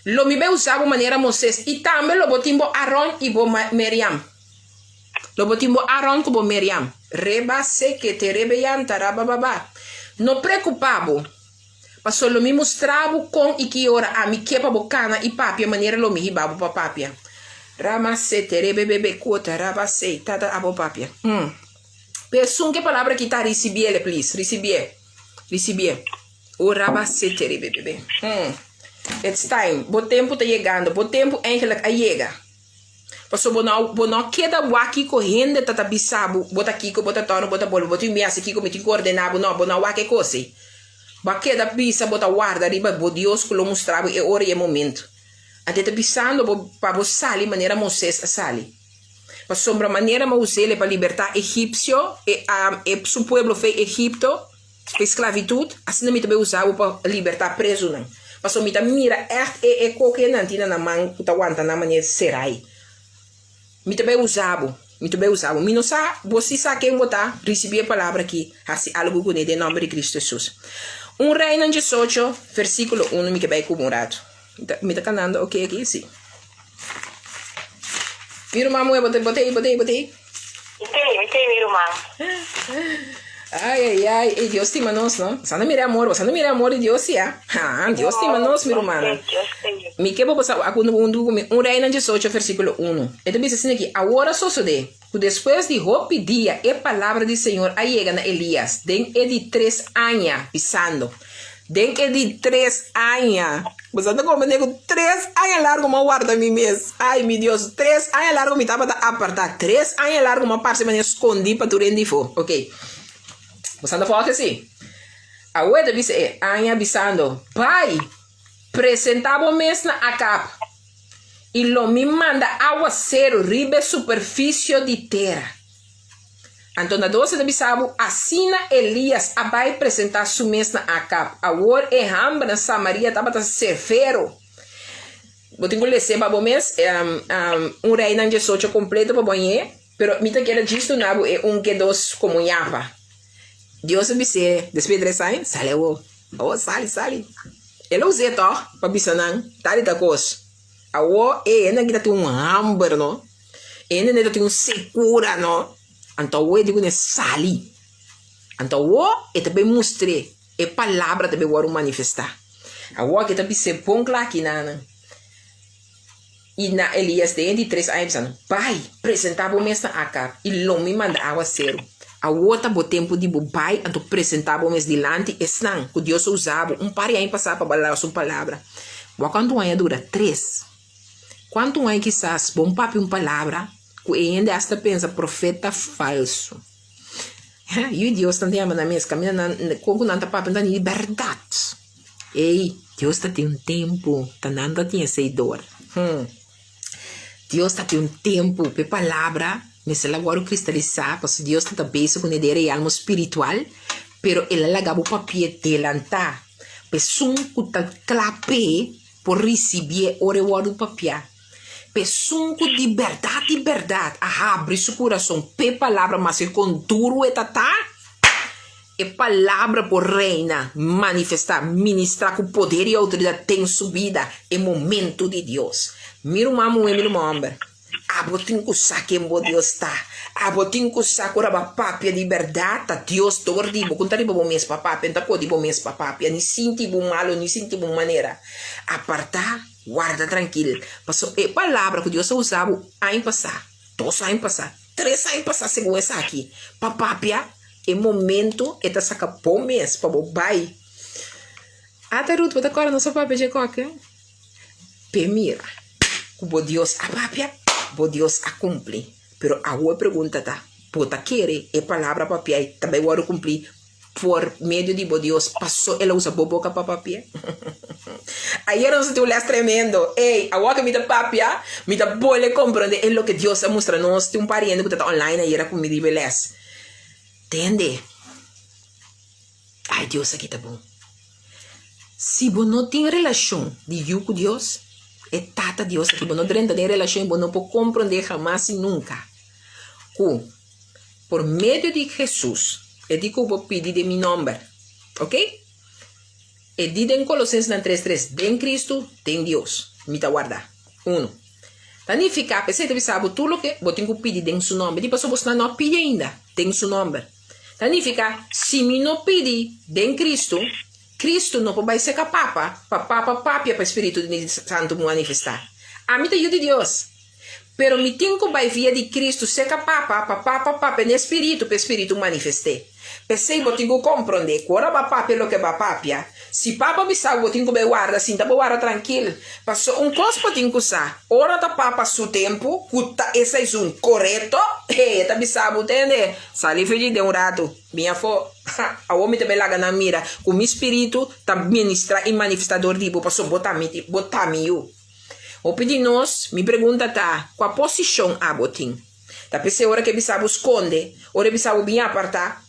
B: Lo mi be usava maneira Moisés. E também lo botimbo Aaron e bo Miriam. Lo botimbo Aaron com bo Miriam. Reba sekete, rebe yanta raba baba. Não preocupavo. Mas só lo mi mostrava com e que ora a mi kepa bo cana e papia maneira lo mi hibabo pa papia. Rama sete, rebe bebe kota, raba se, tata abo papia. Pessoa que palavra que tá receber, please. Receber. O rabacete, bebê. It's time. O tempo tá chegando. O tempo eigenlijk chega. Passou não queda waki correndo, tata bisabo, bota kiko, bota tono, bota bolo, bota miasa kiko, meti coordenado, não, bona waki cosi. Ba queda bisa, bota guarda, riba, bo Deus que lo mostrava e ora é momento. Até tá bisando, para você sair, maneira Moisés a sair. Para sombra maneira Moisés para libertar egípcio e seu povo fez Egipto, fez esclavitud, assim não me também usava para libertar preso não. Para sombra mira qualquer nantina na mão que tá aguenta na maneira serai. Me também usava. Me não sabe, você sabe quem botar, receber a palavra aqui, assim algo com ele em nome de Cristo Jesus. Reino 18, versículo 1, me que vai com morado. Me tá canando, ok aqui sim. Mira mamãe, botei.
C: Mitei, miro mano.
B: Ai, e Deus estima nós, não? Você não mira amor de Deus, já. Deus estima nós, meu irmão. Me que vou passar Reino 18, versículo 1. Então diz assim aqui, agora sucede, que depois de roupa dia, a palavra do Senhor chega na Elias, den de 3 anos, pisando. Den de 3 anos. Você não compreende 3 anos largo, uma guarda mim mesmo. Ai, meu Deus, 3 anos largo, me tava a apartar. 3 anos largo, uma parte me escondi para tu render for. Ok. Você não fala assim. A outra disse, Anya bisando, pai, presentava o mês na Acab. E lo me manda aguaceiro ribe superfície de terra. Então, na 12 de bisabo, assina Elias a vai apresentar su mês na Acab. Agora, hambre na Samaria, estava severo. Vou ter que ler para o mês, reino 18 completo para banhar, pero mita que era disto nabo é que dos comunhava. Deus me disse, depois de 3 anos, sale. Ele usei to, para bisanan, tali da coisa. Agora, ainda que tem hambre, não? Ainda tem segura, não? Então, eu digo, sali. Então, eu também mostrei. A palavra também vou manifestar. Agora, que também se põe lá aqui, e na Elias, de 3 anos, pai, apresentava o mês na Acab. E não me manda água zero. Agora, o tempo de pai, então apresentava o mês delante, e não, que Deus usava. Par de anos passava para falar a sua palavra. Quanto anos dura? 3. Quanto anos quizás, bom papo uma palavra, que ainda hasta pensa profeta falso. E Deus também ama na mesa, caminhando com nanta papo, não tem verdade. Ei, Deus tem um tempo, não tem essa dor. Deus tem um tempo, para palavra, mas ela agora cristalizar, porque Deus está bem com ele alma espiritual, pero ele lagava o papel delante. Pessoa que está clape por receber o reward do papel. Pessoa de verdade, abre seu coração, pe palavra, mas com duro e tatá, e palavra por reina, manifestar, ministrar com poder e autoridade, tem subida, é momento de Deus. Mira o mamãe, mira o homem. Abotin que saque em Deus está. Abotin que saque ora papapia de verdade, Deus tordi, bo contar bo mes papapia, enta pode bo mes papapia, ni sinti bo malo, ni sinti bo maneira. Apartar, guarda tranquilo. Passou é palavra que Deus usava ano passado, 2 anos passado, 3 anos passado, segundo essa aqui. Papapia é momento é tá saca bom mês para o pai. Até Ruth, bota agora não só papel de coque. Mira, o Deus a papia, o Deus a cumprir. Pero a outra pergunta tá, bota querer é palavra papia também vou cumprir por meio de Deus passou ela usa boca para papia. Aí não se tu lês tremendo. Ei, agora que me dá papia, me dá boa compreender é o que Deus mostra nós tem pariente que tá online aí era comigo e beleza. Entende? Ai, Deus aqui tá bom. Se você não tem relação de eu com Deus, é tata Deus aqui. Você não tem relação, você não pode compreender jamais e nunca. Por meio de Jesus, e di que vou pedir de mi nombre. Ok? E di em Colossenses 3:3, den Cristo, den Deus. Me tá guardar. 1. Significa, pensei que sabe tudo que vou ter que pedir em seu nome. Depois você não pede ainda, tem seu nome. Significa, se me não pedir den Cristo, Cristo não pode ser papa para o Espírito Santo manifestar. A mim te de Deus. Pero me tenho que vai via de Cristo ser papa no Espírito, para o Espírito manifestar. Pensei que tenho que compreender, agora papa lo que papia. Se papa me sabe, tenho que guardar assim, tá guarda tranquilo. Passou coisa que tenho que usar. Ora tá papa seu tempo, cuta esse é correto. Tá me sabe, entende? Sali feliz de rato. Minha fo, a homem também larga na mira. Com meu espírito, tá ministrar e manifestador de passou botar me eu. O pedir nós, me pergunta tá, qual posição a botim? Tá pensei hora que me sabe esconde, hora que me sabe bem apartar.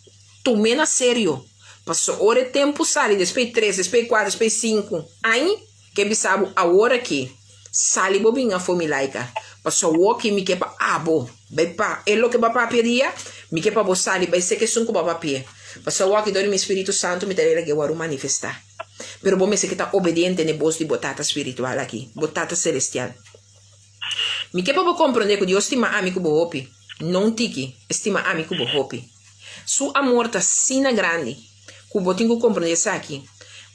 B: Tu mena sério. Passou hora tempo sali, depois 3, depois 4, depois 5. Aí, que me sabe a hora que sali bobinha família. Passou o que me quepa abo. Vai pa, é lo que papa pedia, me quepa bo sali, vai ser que são com papa pia. Passou o que do Espírito Santo me terá que eu manifestar. Pero bom que está obediente ne voz de botata espiritual aqui, botata celestial. Me quepa bo compreender que Deus estima amigo bo hopi, não tiki, estima amigo bo hopi. Su amor tá sina grande. Que eu tenho que compreender isso aqui.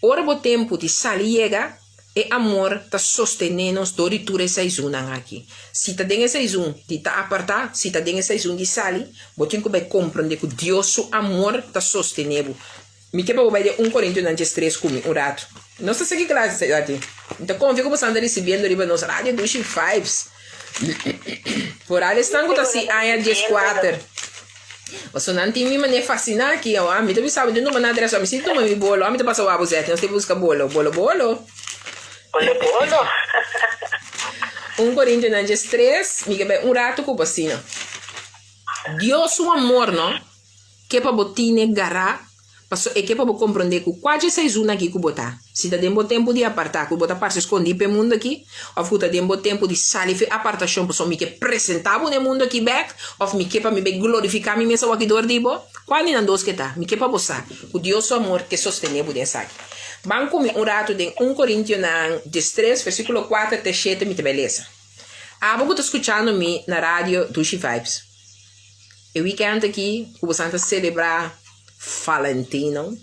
B: Ora o tempo de salir chega, e amor tá sostenendo os doritures saizuna aqui. Se tá dentro saizun de tá apartar, se tá dentro saizun de salir, eu tenho que compreender que Deus su amor tá sostenendo. Me quer para ver 1 Coríntios 3 comigo, um rato. Não sei se que classe aqui. Então como fico passando recebendo riba nos rádio dos fives. Por aí estão com assim, aí 14. Você não tem me maneira fascinar aqui, ó. A mim também sabe de não mandar só me sinto me bolo. A mim também passa o abuzete, nós temos busca bolo. 1 Coríntios 3, me quer um rato com assim. Deus o amor, não? Que para botine gará. Passou é que para compreender que quase 6 uma aqui que botar. Se dá tempo de apartar, que botar para se esconder para o mundo aqui, ou que dá tempo de sair para apartação, para me que apresentar no mundo aqui back, ou me que para me glorificar me mesmo aqui dor de bo. Qual é dos que tá? Me que para botar. O Deus o amor que sosteneu dessa aqui. Vamos comer um rato de 1 Coríntios 3, versículo 4 até 7, me beleza. Ah, vou estar escutando me na rádio Dushi Vibes. E o weekend aqui, que você está celebrar Valentino.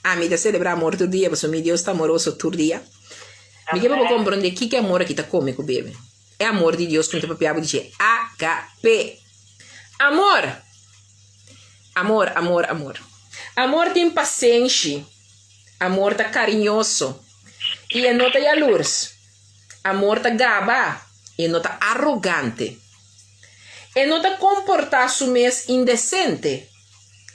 B: A mim de celebrar amor todo dia, porque meu Deus está amoroso todo dia. Me que para compreender que é amor aqui está comigo, bebê. É amor de Deus, como te papiava dizer HP. Amor. Amor, amor, amor. Amor tem paciência. Amor tá carinhoso. E não tá luz. Amor tá gaba. E não tá arrogante. E não tá comportar-se mês indecente.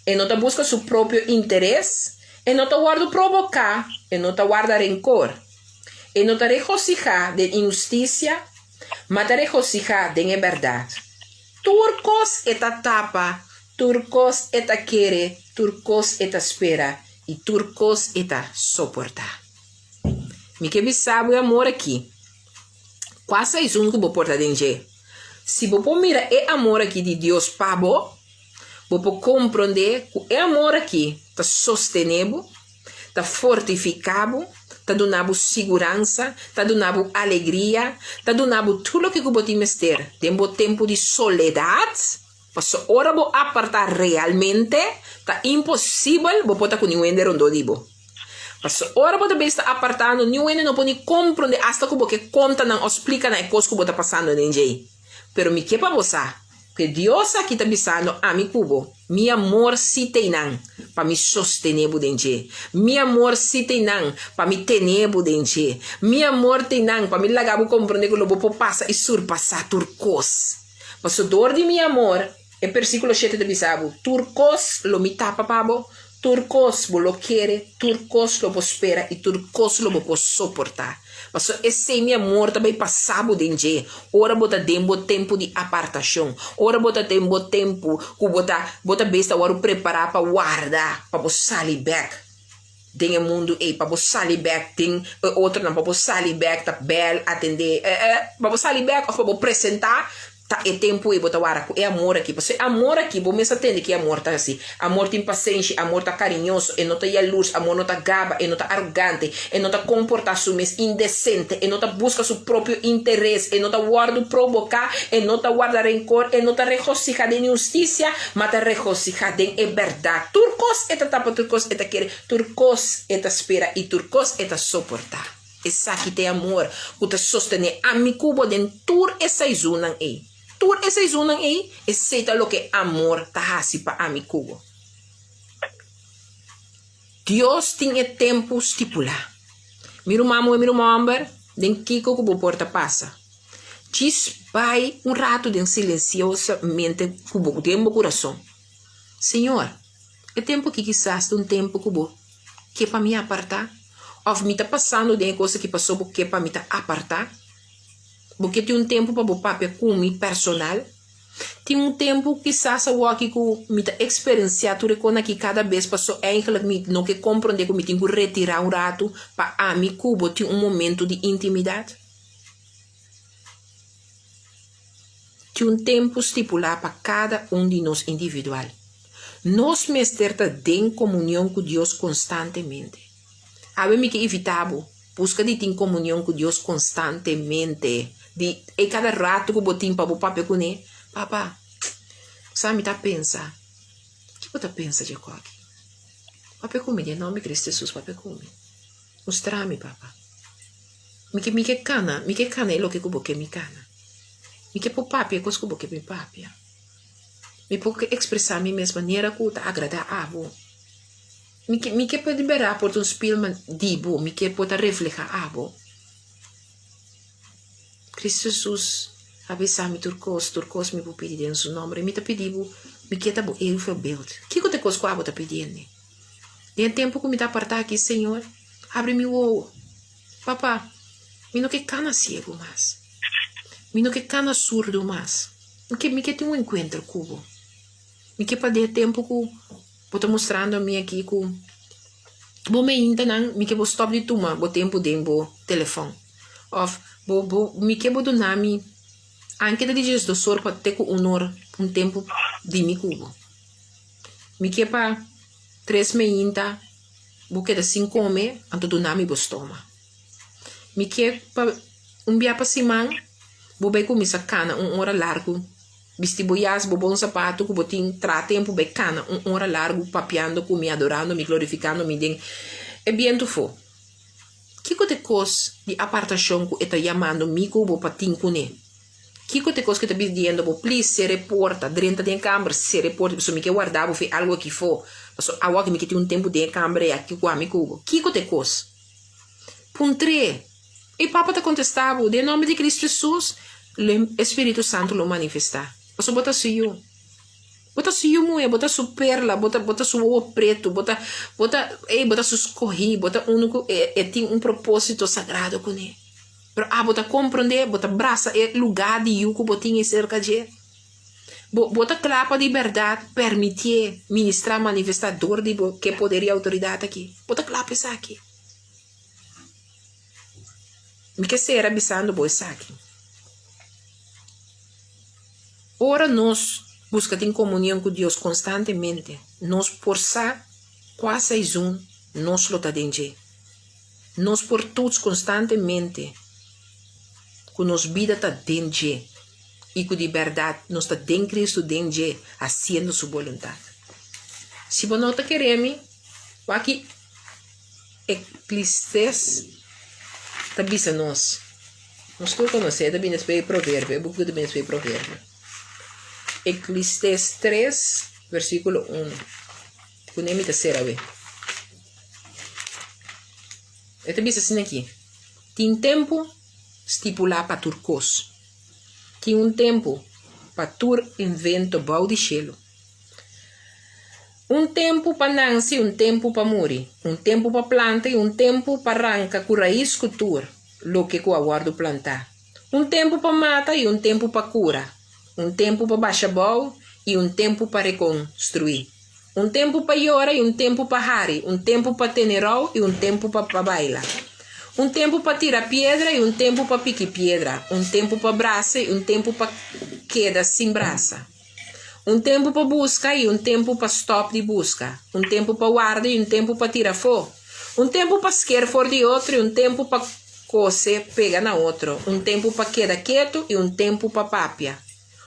B: E não tá busca seu próprio interesse. E não tá guarda provocar. E não tá guarda rancor. E não tá regocijar de injustiça. Mas tá regocijar de verdade. Turcos eta tapa. Turcos eta quere. Turcos eta espera. E turcos eta soportar. Me que sabe o amor aqui. Quase é um que vou portar dentro. Se você mira é amor aqui de Deus para você compreender que é amor aqui está sostenível, está fortificado, está dando segurança, está dando alegria, está dando tudo o que você tem ter. Tem um tempo de soledade, mas ora você apartar realmente, está impossível você estar com ninguém de rondodibo. Mas ora você também está apartando, ninguém não pode compreender hasta que você conta, não explica na coisa que você está passando ninguém. Pero me que para você, que Deus aqui está pensando a mi cubo, mi amor se tem não para me sostener dentro, mi amor se tem não para me tener dentro, mi amor tem não para me lagar compreender que o lobo passa e surpassar turcos. Mas o dor de mi amor é versículo 7 de bisabo, turcos lo me tapa pabo, turcos lo quer, turcos lo espera e turcos lo pode suportar. Mas esse meu amor também passava dentro. Ora bota tempo de apartação. Ora bota tempo que bota besta ora preparar para guardar, para você sair back. Tem o mundo aí para você sair back, tem outro não para você sair back, tá bel atender, para você sair back ou para você apresentar Tá, é tempo e bota wara, é amor aqui. Você amor aqui, bom, mas atende que amor tá assim. Amor tem paciência, amor tá carinhoso, e não tá luz, amor não tá gaba, e não tá arrogante, e não tá comportar-se indecente, e não tá busca seu próprio interesse, e não tá guarda provocar, e não tá guarda rancor, e não tá regocijar em justiça, mas tá regocijar em verdade. Turcos, eta tapa turcos, eta quer, turcos, eta espera, e turcos, eta soportar. Essa aqui tem amor, que te sostene a mi cubo dentro essa izunan aí. Tur essa izunan aí, aceita lo que amor tá assim para a mi cubo. Deus tem tempo estipular. Miro mamo e miro mamber, den kiko cubo porta passa. Diz vai rato de silenciosamente cubo tempo coração. Senhor, é tempo que quizás um tempo cubo que para me apartar. Of me tá passando de coisa que passou porque para me tá apartar. Porque tem tempo para o papel com mi personal. Tem tempo que sasa o aqui com me tá experienciar tudo com que cada vez passou eigenlijk me não que compreender que me tenho que retirar rato para a mi cubo tem momento de intimidade. Tem tempo estipular para cada de nós individual. Nós mestres tá em comunhão com Deus constantemente. Habemos que evitar, busca de ter comunhão com Deus constantemente. E cada rato que eu botinho para o papel com ele, papá, sabe, tá pensar. O que você pensa de coque? Papel com ele, em nome de Cristo Jesus, papel com ele. Mostra-me, papá. Me que cana é o que eu vou que me cana. Me que por papel é coisa que eu vou que me papel. Me pode expressar a minha mesma maneira que tá agradável. Me que pode liberar por um spilman dibo, me que pode reflejar abo. Cristo Jesus, abençoe-me turcos me vou pedir em seu nome, me tá pedindo, me que tá bom, eu fui build. Que te coisa que abo tá pedindo? Tem tempo que me tá apartar aqui, Senhor, abre-me o olho. Papá, me não que cana cego mais, me não que cana surdo mais, me que tem um encontro cubo, me que para ter tempo que vou estar mostrando a mim aqui que vou me ensinar, me que vou stop de tomar, vou tempo de telefone. Of, me que vou donar me, anche da dizer do sor para ter honor tempo de mi cubo. Me que para 3 meinta, vou que da 5 come, anto donar me bostoma. Me que para dia para semana, vou bem com missa cana hora largo. Visti boias, bom sapato, que botin tra tempo becana, hora largo, papiando, me adorando, me glorificando, me den. E bien tu fo. Que te cos de apartação que está chamando mico bo patin cune? Que te cos que está pedindo bo please se reporta, dentro da câmara se reporta, pessoa me que guardava fe algo aqui fo. Pessoa agora que me que tem tempo de câmara e aqui com a mico. Que te cos? Puntre. E papa te contestava, de nome de Cristo Jesus, o Espírito Santo lo manifestar. Você bota suyo moe, bota su perla, bota su ovo preto, bota su corri, bota único tem propósito sagrado com ele. Pero bota compreender, bota braça é lugar de yuko botinha cerca de. Bota clapa de verdade, permitir ministrar manifestador de que poder e autoridade aqui. Bota clapa isso aqui. Me que ser abissando bo isso aqui. Ora nós buscamos em comunhão com Deus constantemente. Nós por sa quase nós lo tá dentro. Nós por todos constantemente. Com nos vida tá dentro. E com de verdade nós tá dentro Cristo dentro, fazendo sua vontade. Se você não tá querendo, aqui Eclesiastes tá bisa nós. Nós estou conhecendo bem esse provérbio, eu vou bem esse provérbio. Eclesiastes 3, versículo 1. Kunemi terceira vez. Eu te disse assim aqui. Tem tempo estipular para turcos. Tem tempo para tur invento bau de cielo. Tempo para nascer, tempo para morrer. Tempo para planta e tempo para arrancar com raiz cultura. Lo que eu aguardo plantar. Tempo para matar e tempo para curar. Tempo para baixar bol e tempo para reconstruir. Tempo para llorar e tempo para rir. Tempo para tenerol e tempo para bailar. Um tempo para tirar pedra e um tempo para pique pedra. Um tempo para braça e um tempo para queda sem braça. Um tempo para busca e um tempo para stop de busca. Um tempo para guarda e um tempo para tirar fogo. Um tempo para esquer fora de outro e um tempo para coce pega na outro. Um tempo para queda quieto e um tempo para papia.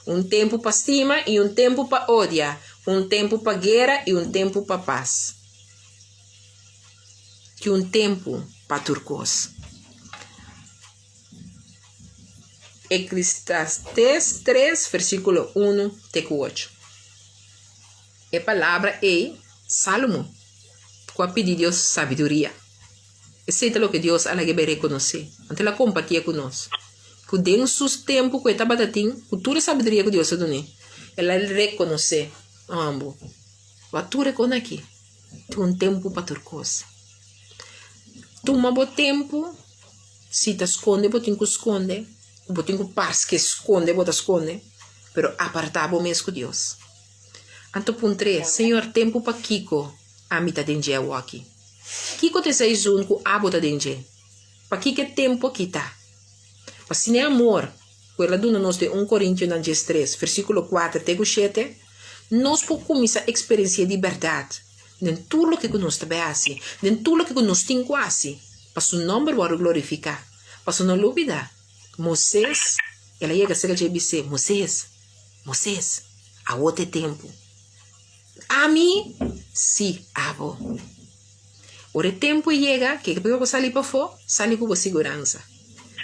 B: Um tempo para estima e um tempo para odia. Um tempo para guerra e um tempo para paz. E um tempo para turcos. Eclesiastes 3, versículo 1 até 8. A palavra é Salomão. Com pedir Deus sabedoria. Esse é o que Deus ela vai reconhecer. Ante ela compatia conosco. Que dentro dos tempos que estava batendo, com toda a sabedoria que Deus deu, ela reconhecer. Ambo. Tu reconhece aqui. Tem um tempo para turcos. Toma bom tempo. Se te esconde, botem que esconde. Botem que pars que esconde, bota esconde. Pero apartava mesmo com Deus. Anto ponto 3. Senhor, tempo para Kiko. A mim tá dentro aqui. Kiko te sei um com a bota dentro. Para Kiko é tempo aqui tá. Para se não é amor. Ela dona nós de 1 Coríntios 3, versículo 4 até 7. Nós podemos começar a experiência de liberdade. Nem tudo o que nós trabalhamos. Nem tudo o que nós temos quase. Para o nome para glorificar. Para não olvidar. Moisés, ela chega a ser GBC. Moisés, há outro tempo. A mim, sim, abo. O tempo chega, que eu sair para fora, sair com segurança.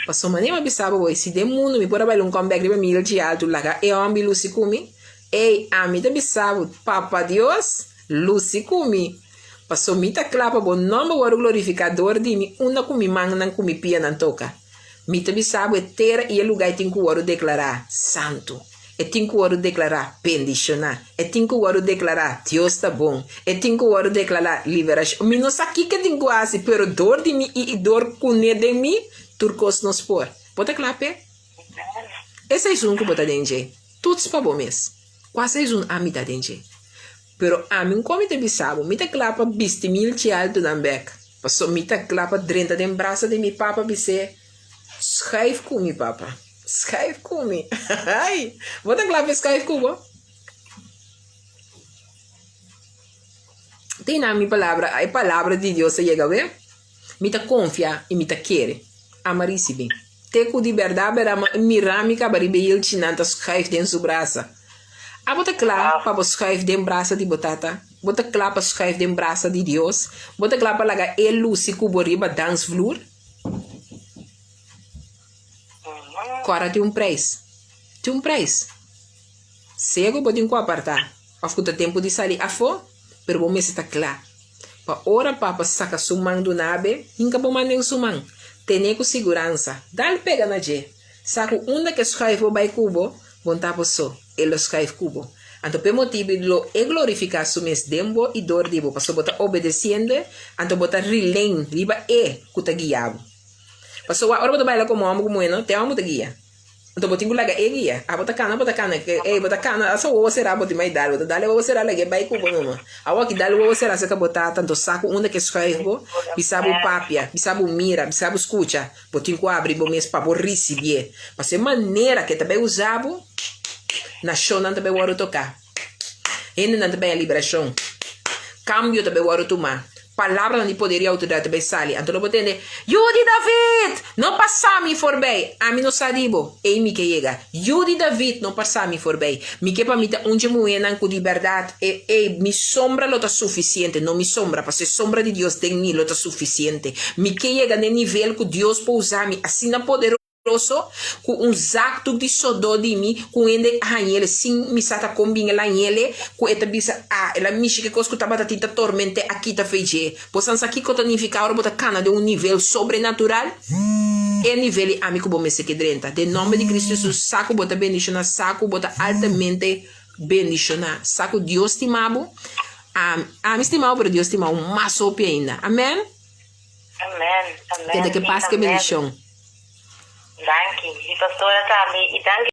B: Passou maneira abissava, se de mundo me pode bailar comeback de mil de alto, lá, eu amo Lucy comi. Ei, a mim também sabe, Papa Deus, Lucy comi. Passou mita clapa, bom nome, o glorificador de mim, uma comi manga, não comi pia, não toca. Mita sabe ter e lugar tem que o declarar santo. E tem que o declarar bendicionar. E tem que o declarar Deus está bom. E tem que o declarar liberação. Me não sei que tem que fazer, pero dor de mim e dor com de mim, turcos nos por. Pode clapar? Esse é um que bota dentro. Tudo para bom mesmo. Quase é um a mim tá dentro. Pero a mim como te bisabo, me te clapa biste mil de alto na beca. Passou me te clapa dentro de braço de mi papa bise. Schrijf com mi papa. Schrijf com mi. Ai, bota clapa schrijf com bo. Tem na minha palavra, a palavra de Deus chega a ver. Me te confia e me te quer. Amarisi bem. Te com liberdade para mirar mi cabari beil chinanta schrijf dentro do braço. A bota claro para schrijf dentro braço de botata. Bota claro para schrijf dentro braço de Deus. Bota claro para lagar luci cubo riba dance vloer. Agora tem preço. Tem preço. Cego pode apartar. Para ficar tempo de sair a fora. Pero bom mês está claro. Para hora para sacar sumang do nabe. Nunca vou mandar sumang. Tem com segurança. Dá-lhe pega na G. Saco onde que schrijf o bai cubo. Bom tapo só. Ele schrijf cubo. Então, por motivo de glorificar o mês dembo e dor de bo. Para botar obedecendo. Então, botar rilém. Riba que guiado. Passou a hora de bailar como amo como não tem amo de guia. Então botinho que laga guia. A bota cana que bota cana, só o será botar mais dar, bota dale o será laga bai cubo não. A o que dale o será se botar tanto saco onde que escreve, bisabo papia, bisabo mira, bisabo escuta, botinho que abre bo mês para receber. Mas é maneira que também usabo na show não também o tocar. Ainda não também a liberação. Cambio também o tomar. Palavra de poder e autoridade também sale. Então eu vou entender. Yudi David, não passar me for bem. A mim não sadibo. E me que chega. Yudi David, não passar me for bem. Me que para mim tá onde moena com liberdade. E me sombra lo tá suficiente. Não me sombra, porque sombra de Deus tem mim lo tá suficiente. Me que chega no nível que Deus pode usar me assim na poderoso. Com zacto de sodó de mim, com ele hanhele, sim, me sata combina lá ele, com eta bisa ela me chique que escuta bata tinta tormente aqui tá feije. Pois aqui que tonificar ora bota cana de um nível sobrenatural. É nível amigo bom me que drenta. De nome de Cristo Jesus, saco bota bendicionar, saco bota altamente bendicionar. Saco Deus estimado. Me estimado, pero Deus estimado mais sopia ainda. Amém?
C: Amém.
B: Que paz que bendição.
C: Danke, die Pastora Tami, ich danke